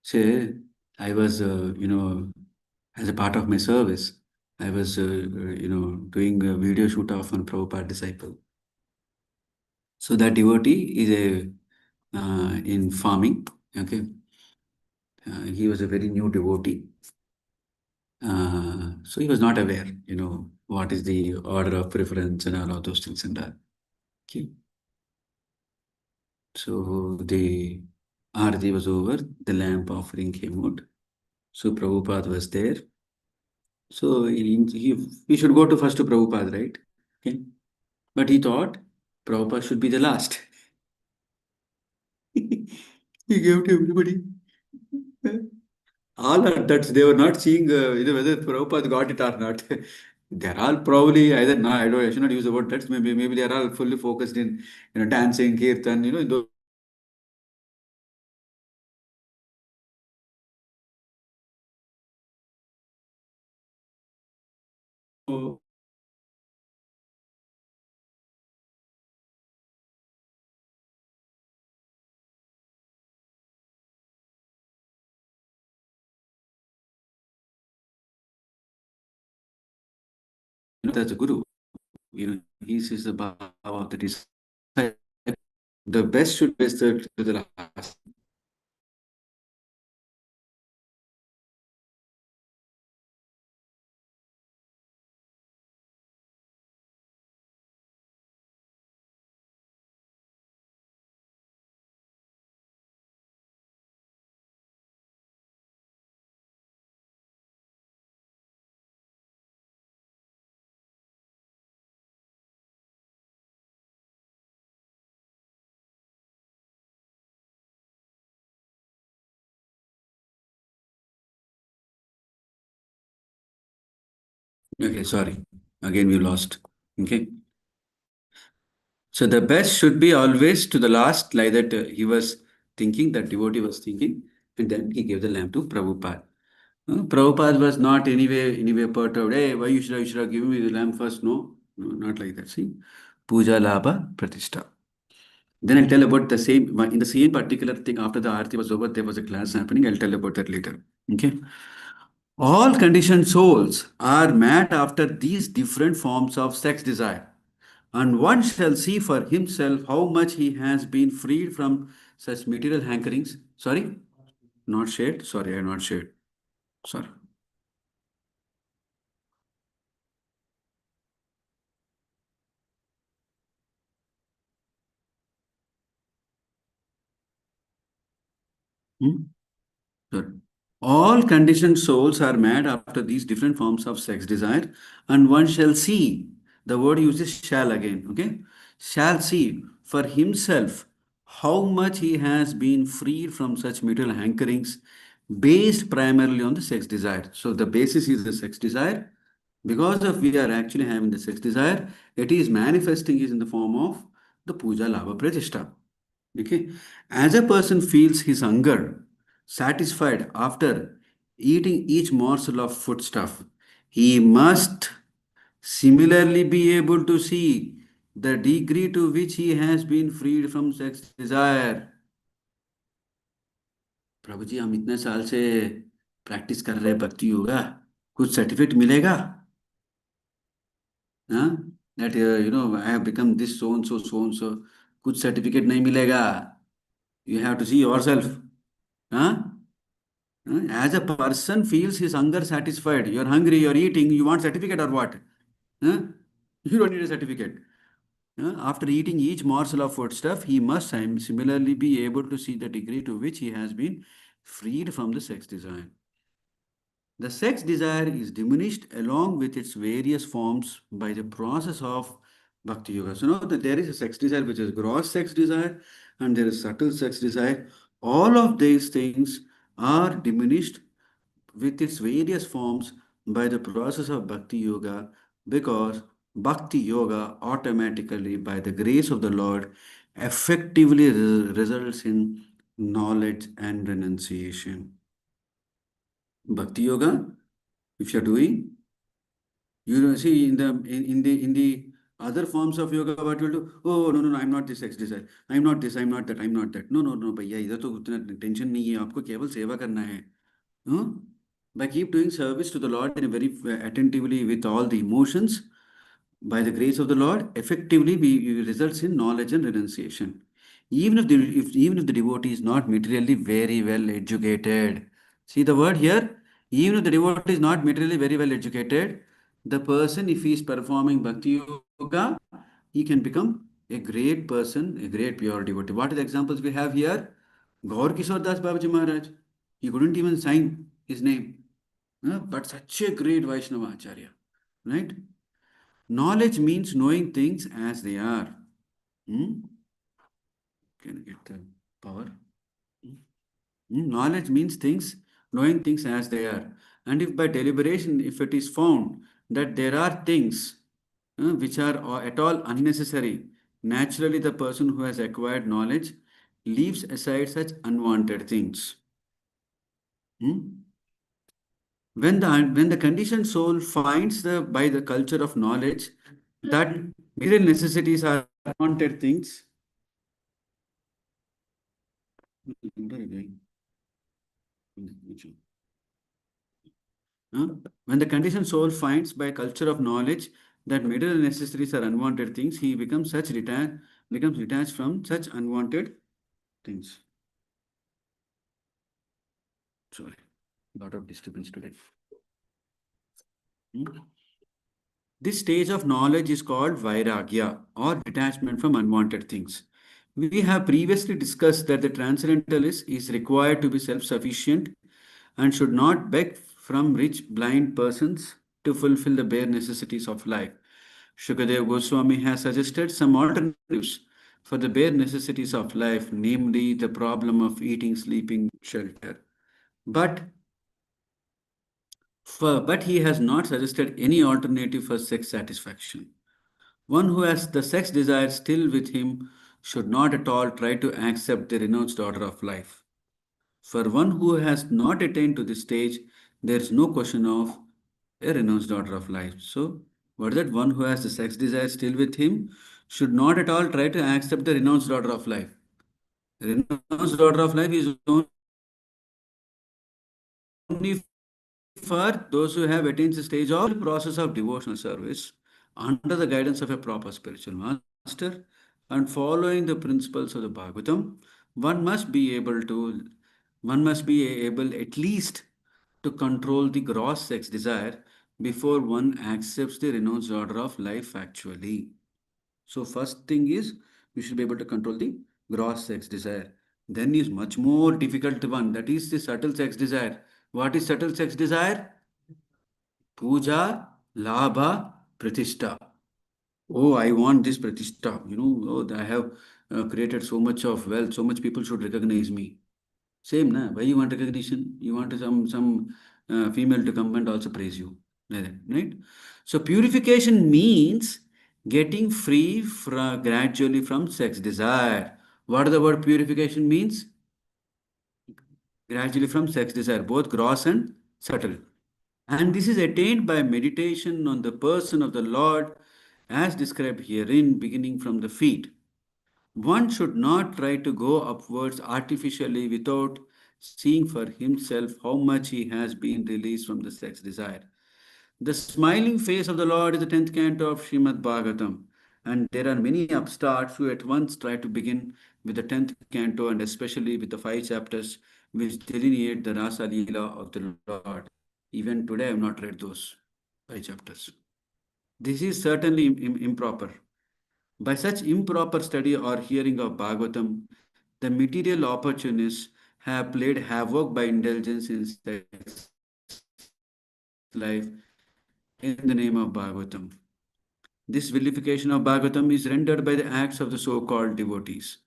Say, I was, as a part of my service, I was, doing a video shoot of one Prabhupada disciple. So that devotee is in farming. Okay. He was a very new devotee. So he was not aware, what is the order of preference and all of those things and that. Okay. So the Arati was over, the lamp offering came out. So Prabhupada was there. So we should go to first to Prabhupada, right? Okay. But he thought Prabhupada should be the last. He gave to everybody. All are touched. They were not seeing whether Prabhupada got it or not. They're all probably either not. I should not use the word touched. Maybe they are all fully focused in dancing, kirtan, in those. That's a guru. He sees the bhava of the disciple. The best should be served to the last. Okay, sorry. Again, we lost. Okay. So the best should be always to the last, like that he was thinking, that devotee was thinking. And then he gave the lamp to Prabhupada. Prabhupada was not anyway perturbed. Hey, why you should have given me the lamp first? No, not like that. See, Puja Labha Pratishtha. Then I'll tell about the same, in the same particular thing after the Aarti was over, there was a class happening. I'll tell about that later. Okay. All conditioned souls are mad after these different forms of sex desire. And one shall see for himself how much he has been freed from such material hankerings. Sorry? Not shared? Sorry, I have not shared. Sorry. Hmm? Sorry. All conditioned souls are mad after these different forms of sex desire, and one shall see. The word uses shall again, okay? Shall see for himself how much he has been freed from such material hankerings based primarily on the sex desire. So the basis is the sex desire. Because of we are actually having the sex desire, it is manifesting is in the form of the puja lava pratishtha. Okay. As a person feels his hunger satisfied after eating each morsel of foodstuff, he must similarly be able to see the degree to which he has been freed from sex desire. प्रभु जी हम इतने साल से practice कर रहे हैं भक्ति योगा कुछ certificate मिलेगा हाँ that I have become this so and so कुछ सर्टिफिकेट नहीं मिलेगा you have to see yourself huh? As a person feels his hunger satisfied, you're hungry, you're eating, you want certificate or what? Huh? You don't need a certificate. After eating each morsel of food stuff, he must similarly be able to see the degree to which he has been freed from the sex desire. The sex desire is diminished along with its various forms by the process of bhakti yoga. So now that there is a sex desire which is gross sex desire and there is subtle sex desire. All of these things are diminished with its various forms by the process of bhakti yoga because bhakti yoga automatically by the grace of the Lord effectively results in knowledge and renunciation. Bhakti yoga, if you're doing, you know, see in the other forms of yoga, what you'll do? Oh no, I'm not this sex desire. I'm not this. I'm not that. I'm not that. No, भैया इधर तो उतना tension नहीं है आपको केवल सेवा करना है. Huh? By keep doing service to the Lord in a very attentively with all the emotions, by the grace of the Lord, effectively we results in knowledge and renunciation. Even if the devotee is not materially very well educated, see the word here. Even if the devotee is not materially very well educated, the person, if he is performing bhakti yoga, he can become a great person, a great pure devotee. What are the examples we have here? Gaur Kishore Das Babaji Maharaj. He couldn't even sign his name. But such a great Vaishnava Acharya. Right? Knowledge means knowing things as they are. Hmm? Can you get the power? Knowledge means knowing things as they are. And if by deliberation, if it is found that there are things which are at all unnecessary, naturally the person who has acquired knowledge leaves aside such unwanted things. When the conditioned soul finds by the culture of knowledge that material necessities are unwanted things, when the conditioned soul finds by culture of knowledge that material necessities are unwanted things, he becomes detached from such unwanted things. Sorry, lot of disturbance today. This stage of knowledge is called vairagya or detachment from unwanted things. We have previously discussed that the transcendentalist is required to be self-sufficient and should not beg from rich blind persons to fulfill the bare necessities of life. Shukadev Goswami has suggested some alternatives for the bare necessities of life, namely the problem of eating, sleeping, shelter. But he has not suggested any alternative for sex satisfaction. One who has the sex desire still with him should not at all try to accept the renounced order of life. For one who has not attained to this stage, there is no question of a renounced order of life. So, what is that? One who has the sex desire still with him should not at all try to accept the renounced order of life. Renounced order of life is only for those who have attained the stage of process of devotional service under the guidance of a proper spiritual master and following the principles of the Bhagavatam. One must be able at least to control the gross sex desire before one accepts the renounced order of life actually. So first thing is we should be able to control the gross sex desire. Then is much more difficult one, that is the subtle sex desire. What is subtle sex desire? Puja, labha, pratishtha. Oh, I want this pratishtha. I have created so much of wealth, so much people should recognize me. Same, na? Why you want recognition? You want some female to come and also praise you, right? So purification means getting free gradually from sex desire. What the word purification means? Gradually from sex desire, both gross and subtle. And this is attained by meditation on the person of the Lord, as described herein, beginning from the feet. One should not try to go upwards artificially without seeing for himself how much he has been released from the sex desire. The smiling face of the Lord is the 10th canto of Srimad Bhagavatam. And there are many upstarts who at once try to begin with the 10th canto and especially with the 5 chapters which delineate the Rasa Leela of the Lord. Even today I have not read those 5 chapters. This is certainly improper. By such improper study or hearing of Bhagavatam, the material opportunists have played havoc by indulgence in sex life in the name of Bhagavatam. This vilification of Bhagavatam is rendered by the acts of the so-called devotees.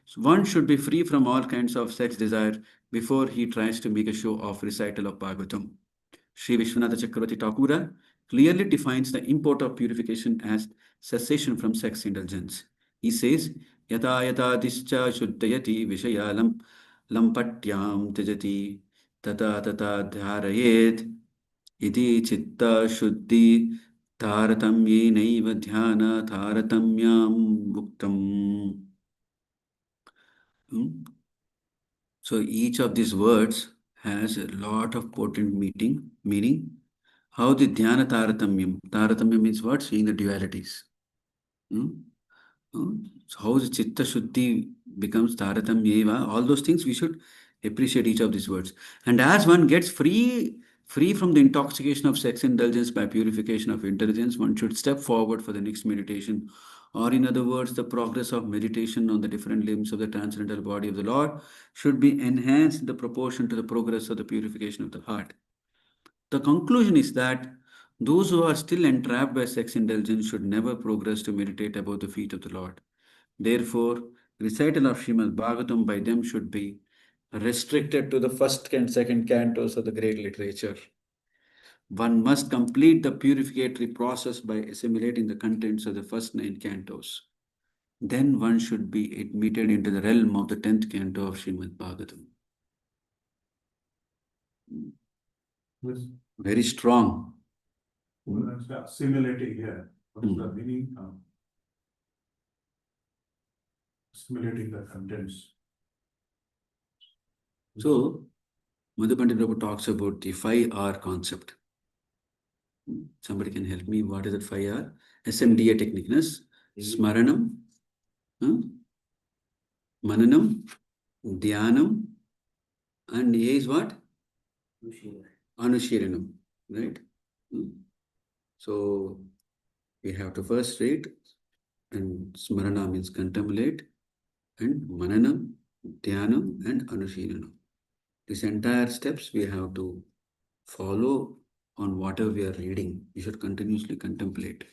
So one should be free from all kinds of sex desire before he tries to make a show of recital of Bhagavatam. Sri Vishwanatha Chakravarti Thakura clearly defines the import of purification as cessation from sex indulgence. He says, Yata yata discha shuddhayati vishayalam lampatyam tejati tata tata dharayet iti chitta shuddhi taratamyenaiva dhyana taratamyam muktam. So each of these words has a lot of potent meaning. How the dhyana taratamyam. Taratamyam means what? Seeing the dualities. So how the chitta shuddhi becomes taratamyeva. All those things we should appreciate each of these words. And as one gets free from the intoxication of sex indulgence by purification of intelligence, one should step forward for the next meditation. Or in other words, the progress of meditation on the different limbs of the transcendental body of the Lord should be enhanced in the proportion to the progress of the purification of the heart. The conclusion is that those who are still entrapped by sex indulgence should never progress to meditate above the feet of the Lord. Therefore, recital of Srimad Bhagavatam by them should be restricted to the first and second cantos of the great literature. One must complete the purificatory process by assimilating the contents of the first 9 cantos. Then one should be admitted into the realm of the 10th canto of Srimad Bhagavatam. Very strong. Assimilating here. What is the meaning? Assimilating the contents. So, Madhu Pandit Prabhu talks about the 5R concept. Somebody can help me. What is that 5R? SMDA techniqueness. Smaranam, Mananam, Dhyanam, and A is what? Anushiranam, right? So we have to first read, and Smarana means contemplate, and Mananam, Dhyanam, and Anushiranam. These entire steps we have to follow on whatever we are reading. We should continuously contemplate.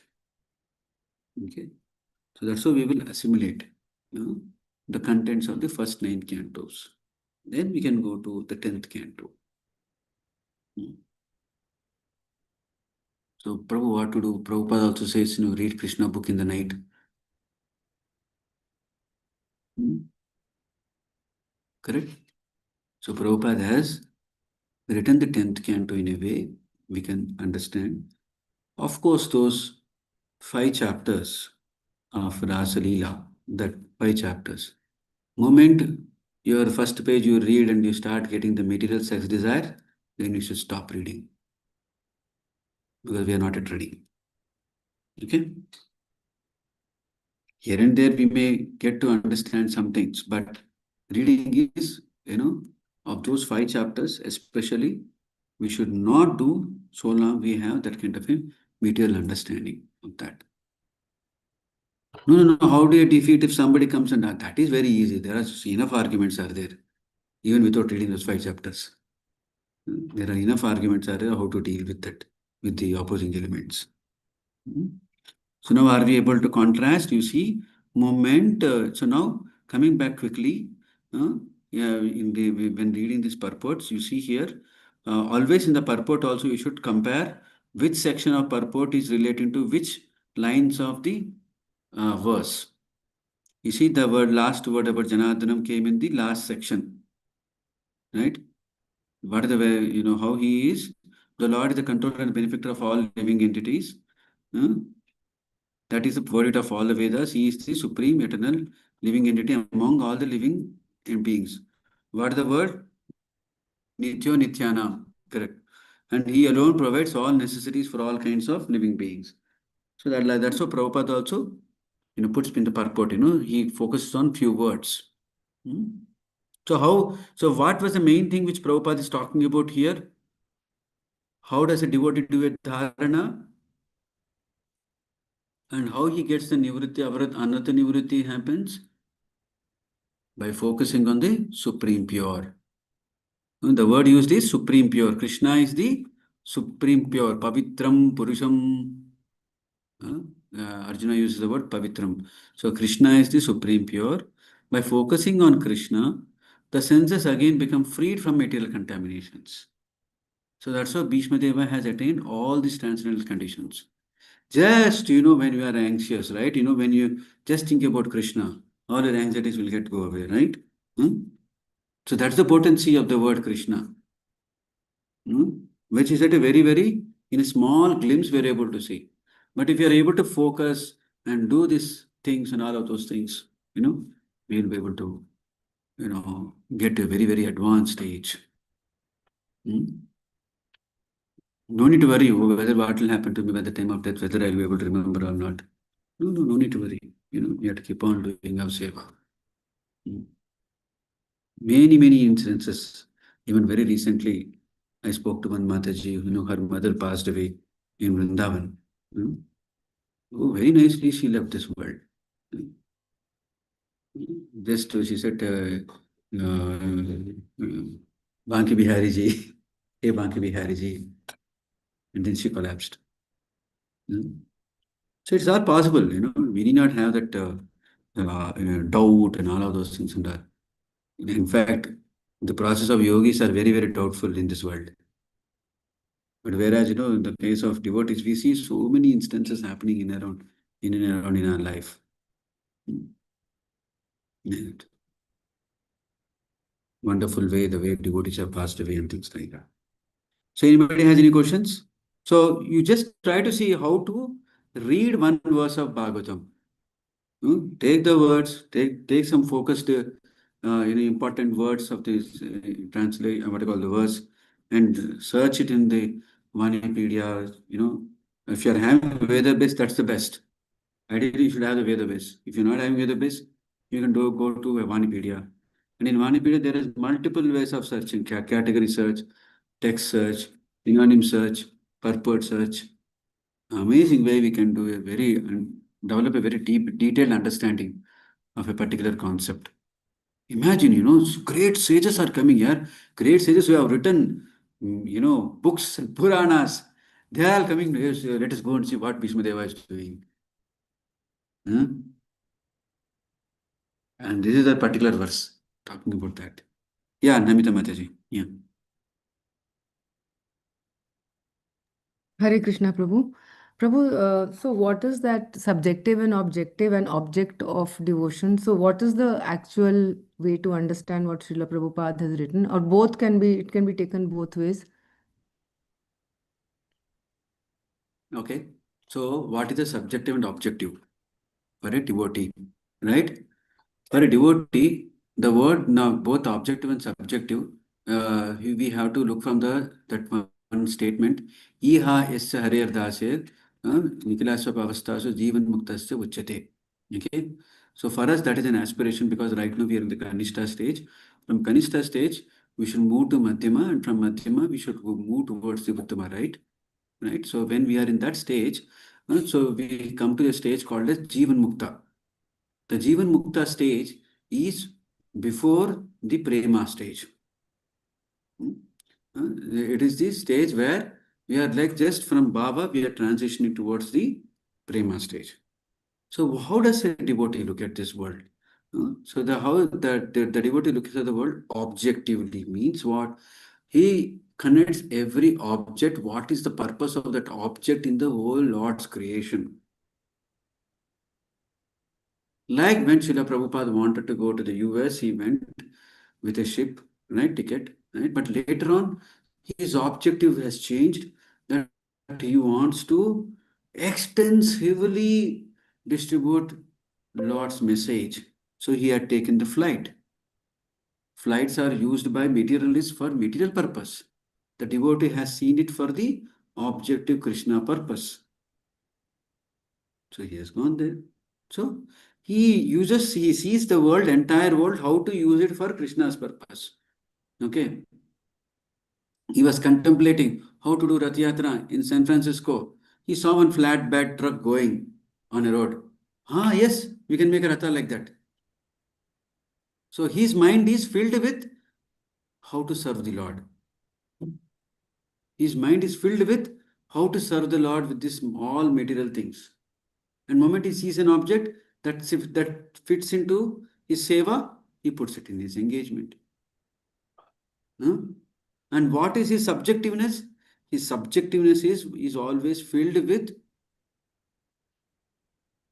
Okay? So that's how we will assimilate the contents of the first 9 cantos. Then we can go to the 10th canto. So Prabhu, what to do? Prabhupada also says, read Krishna book in the night. Correct? So Prabhupada has written the 10th canto in a way we can understand. Of course, those 5 chapters of Rasa Leela, that 5 chapters. Moment your first page you read and you start getting the material sex desire, then you should stop reading. Because we are not yet ready. Okay? Here and there we may get to understand some things, but reading is, of those 5 chapters, especially, we should not do so long we have that kind of a material understanding of that. No. How do you defeat if somebody comes and that is very easy. There are enough arguments are there, even without reading those 5 chapters. There are enough arguments are there how to deal with that, with the opposing elements. So now are we able to contrast? You see, moment. So now coming back quickly, when reading these purports, you see here, always in the purport also you should compare which section of purport is relating to which lines of the verse. You see the last word about Janardhanam came in the last section, right? What is the way, how he is? The Lord is the controller and benefactor of all living entities. That is the verdict of all the Vedas. He is the supreme, eternal, living entity among all the living beings. What is the word? Nityo Nityanam. Correct. And he alone provides all necessities for all kinds of living beings. So that's what Prabhupada also, puts in the purport. He focuses on few words. So what was the main thing which Prabhupada is talking about here? How does a devotee do a dharana? And how he gets the nivritti, anartha nivritti happens? By focusing on the supreme pure. The word used is supreme pure. Krishna is the supreme pure. Pavitram Purusham. Arjuna uses the word Pavitram. So Krishna is the supreme pure. By focusing on Krishna, the senses again become freed from material contaminations. So that's how Bhīṣmadeva has attained all these transcendental conditions. Just, when you are anxious, right? When you just think about Krishna, all your anxieties will go away, right? So that's the potency of the word Krishna, which is at a very, very, in a small glimpse, we're able to see. But if you're able to focus and do these things and all of those things, we'll be able to, get to a very, very advanced stage. No need to worry whether what will happen to me by the time of death, whether I'll be able to remember or not. No need to worry. You have to keep on doing our seva. Many instances. Even very recently, I spoke to one Mataji, her mother passed away in Vrindavan. Oh, very nicely she left this world. Just she said, Banki Bihari ji, hey Banki Bihari ji. And then she collapsed. So it's all possible, we need not have that doubt and all of those things. In fact, the process of yogis are very, very doubtful in this world. But whereas, in the case of devotees, we see so many instances happening in and around in our life. Wonderful way, the way devotees have passed away and things like that. So anybody has any questions? So you just try to see how to read one verse of Bhagavatam. Take the words, take some focused, important words of this translate, what you call the verse, and search it in the Vanipedia. If you are having Veda base, that's the best. Ideally, you should have the Veda base. If you're not having Veda base, you can go to a Vanipedia. And in Vanipedia, there is multiple ways of searching: category search, text search, synonym search, purport search. Amazing way we can do develop a very deep, detailed understanding of a particular concept. Imagine, great sages are coming here. Great sages who have written, books and Puranas. They are all coming here. So let us go and see what Bhīṣmadeva is doing. And this is a particular verse talking about that. Yeah, Namita Mataji. Yeah. Hare Krishna, Prabhu. Prabhu, so what is that subjective and object of devotion? So what is the actual way to understand what Srila Prabhupada has written? Or both can be, it can be taken both ways. Okay. So what is the subjective and objective for a devotee? Right? For a devotee, the word now both objective and subjective, we have to look from that one statement. Iha yasya harer dasya nikilasya pavastasu jivan muktasya uchyate. Okay. So for us that is an aspiration, because right now we are in the Kanishta stage. From Kanishta stage, we should move to Madhyama, and from Madhyama we should move towards the Uttama, right? Right. So when we are in that stage, so we come to a stage called as Jivan Mukta. The Jivan Mukta stage is before the Prema stage. It is the stage where we are like just from Bhava, we are transitioning towards the Prema stage. So how does a devotee look at this world? So the devotee looks at the world objectively means what? He connects every object. What is the purpose of that object in the whole Lord's creation? Like when Srila Prabhupada wanted to go to the US, he went with a ship, right, ticket, right? But later on, his objective has changed, that he wants to extensively distribute Lord's message. So he had taken the flight. Flights are used by materialists for material purpose. The devotee has seen it for the objective Krishna purpose. So he has gone there. So he sees the world, entire world, how to use it for Krishna's purpose. Okay. He was contemplating how to do Rath Yatra in San Francisco. He saw one flatbed truck going on a road. Yes, we can make a Ratha like that. So his mind is filled with how to serve the Lord. His mind is filled with how to serve the Lord with these all material things. And the moment he sees an object that fits into his seva, he puts it in his engagement. And what is his subjectiveness? His subjectiveness is always filled with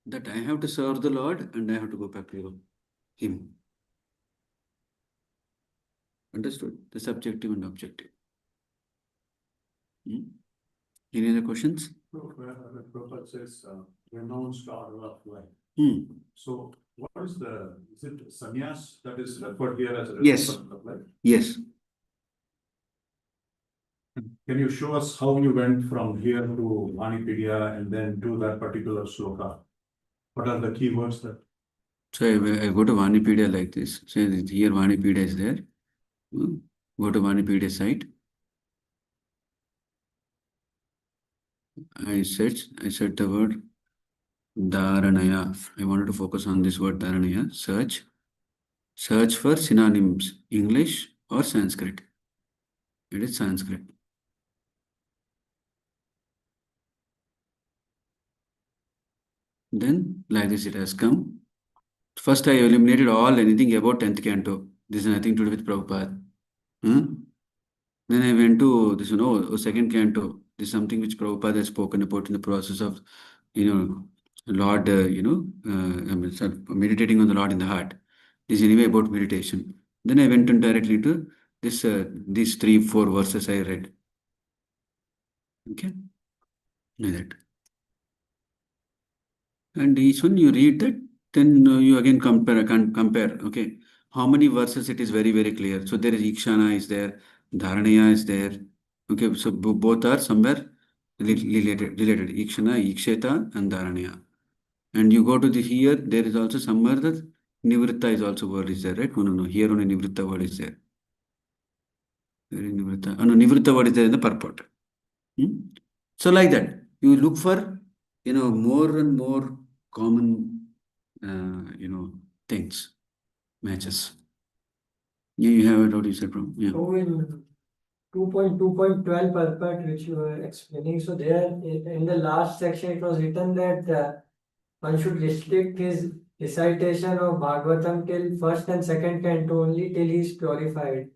that I have to serve the Lord and I have to go back to him. Understood? The subjective and objective. Any other questions? The Prabhupada says, renounced order of life. So, what is it sannyas that is referred here as a Yes. renounced order of life? Yes. Can you show us how you went from here to Vanipedia and then to that particular sloka? What are the key words that? So I go to Vanipedia like this. Say that here Vanipedia is there. Go to Vanipedia site. I search the word Dharanaya. I wanted to focus on this word Dharanaya. Search for synonyms, English or Sanskrit. It is Sanskrit. Then like this it has come. First I eliminated anything about 10th canto. This is nothing to do with Prabhupada. Then I went to this, second canto. This is something which Prabhupada has spoken about in the process of, Lord, meditating on the Lord in the heart. This is anyway about meditation. Then I went on directly to this, these 3-4 verses I read. Okay, like that. And each one you read that, then you again compare. Okay, how many verses it is very, very clear. So there is Ikshana is there, Dharanaya is there. Okay, so both are somewhere related. Ikshana, Iksheta and Dharanaya. And you go to here, there is also somewhere that Nivritta is also word is there, right? No. Here only Nivritta word is there. Where is Nivritta? No, Nivritta word is there in the purport. So like that, you look for, more and more common, things, matches. Yeah, you have it, what you said, bro. Yeah. So in 2.2.12 purport which you were explaining, so there in the last section it was written that one should restrict his recitation of Bhagavatam till first and second canto only till he is purified.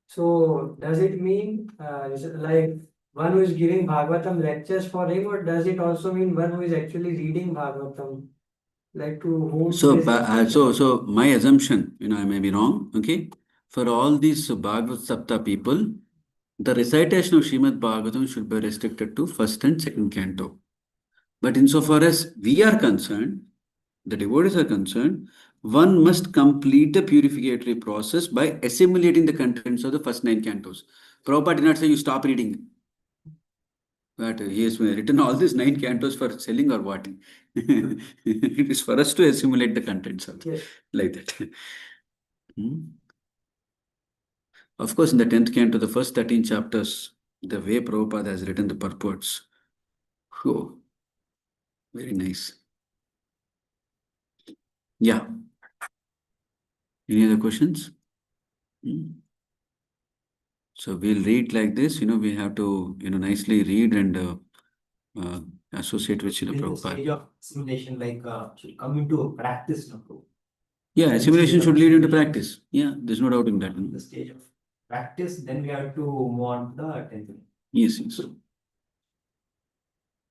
So does it mean like one who is giving Bhagavatam lectures for him, or does it also mean one who is actually reading Bhagavatam? Like to whom So, this is so my assumption, I may be wrong, okay? For all these Bhagavad Sapta people, the recitation of Srimad Bhagavatam should be restricted to first and second canto. But insofar as we are concerned, the devotees are concerned, one must complete the purificatory process by assimilating the contents of the first 9 cantos. Prabhupada did not say you stop reading. But he has written all these 9 cantos for selling or what? It is for us to assimilate the contents of Yes. like that. Of course, in the 10th canto, the first 13 chapters, the way Prabhupada has written the purports. Oh, very nice. Yeah. Any other questions? So we'll read like this, we have to, nicely read and associate with Srila With the Prabhupada. stage of simulation, like should come into practice now. Yeah, Then assimilation stage should of lead into simulation. practice. Yeah, there's no doubt in that. The stage of practice, then we have to move on to the 10th. Yes, yes.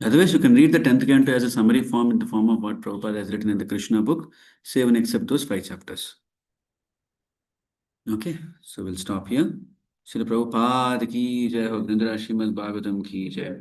Otherwise, you can read the 10th canto as a summary form in the form of what Prabhupada has written in the Krishna book, save and except those 5 chapters. Okay, so we'll stop here. Srila Prabhupada ki jai, Bhaktivinoda Srimad Bhagavatam ki jai.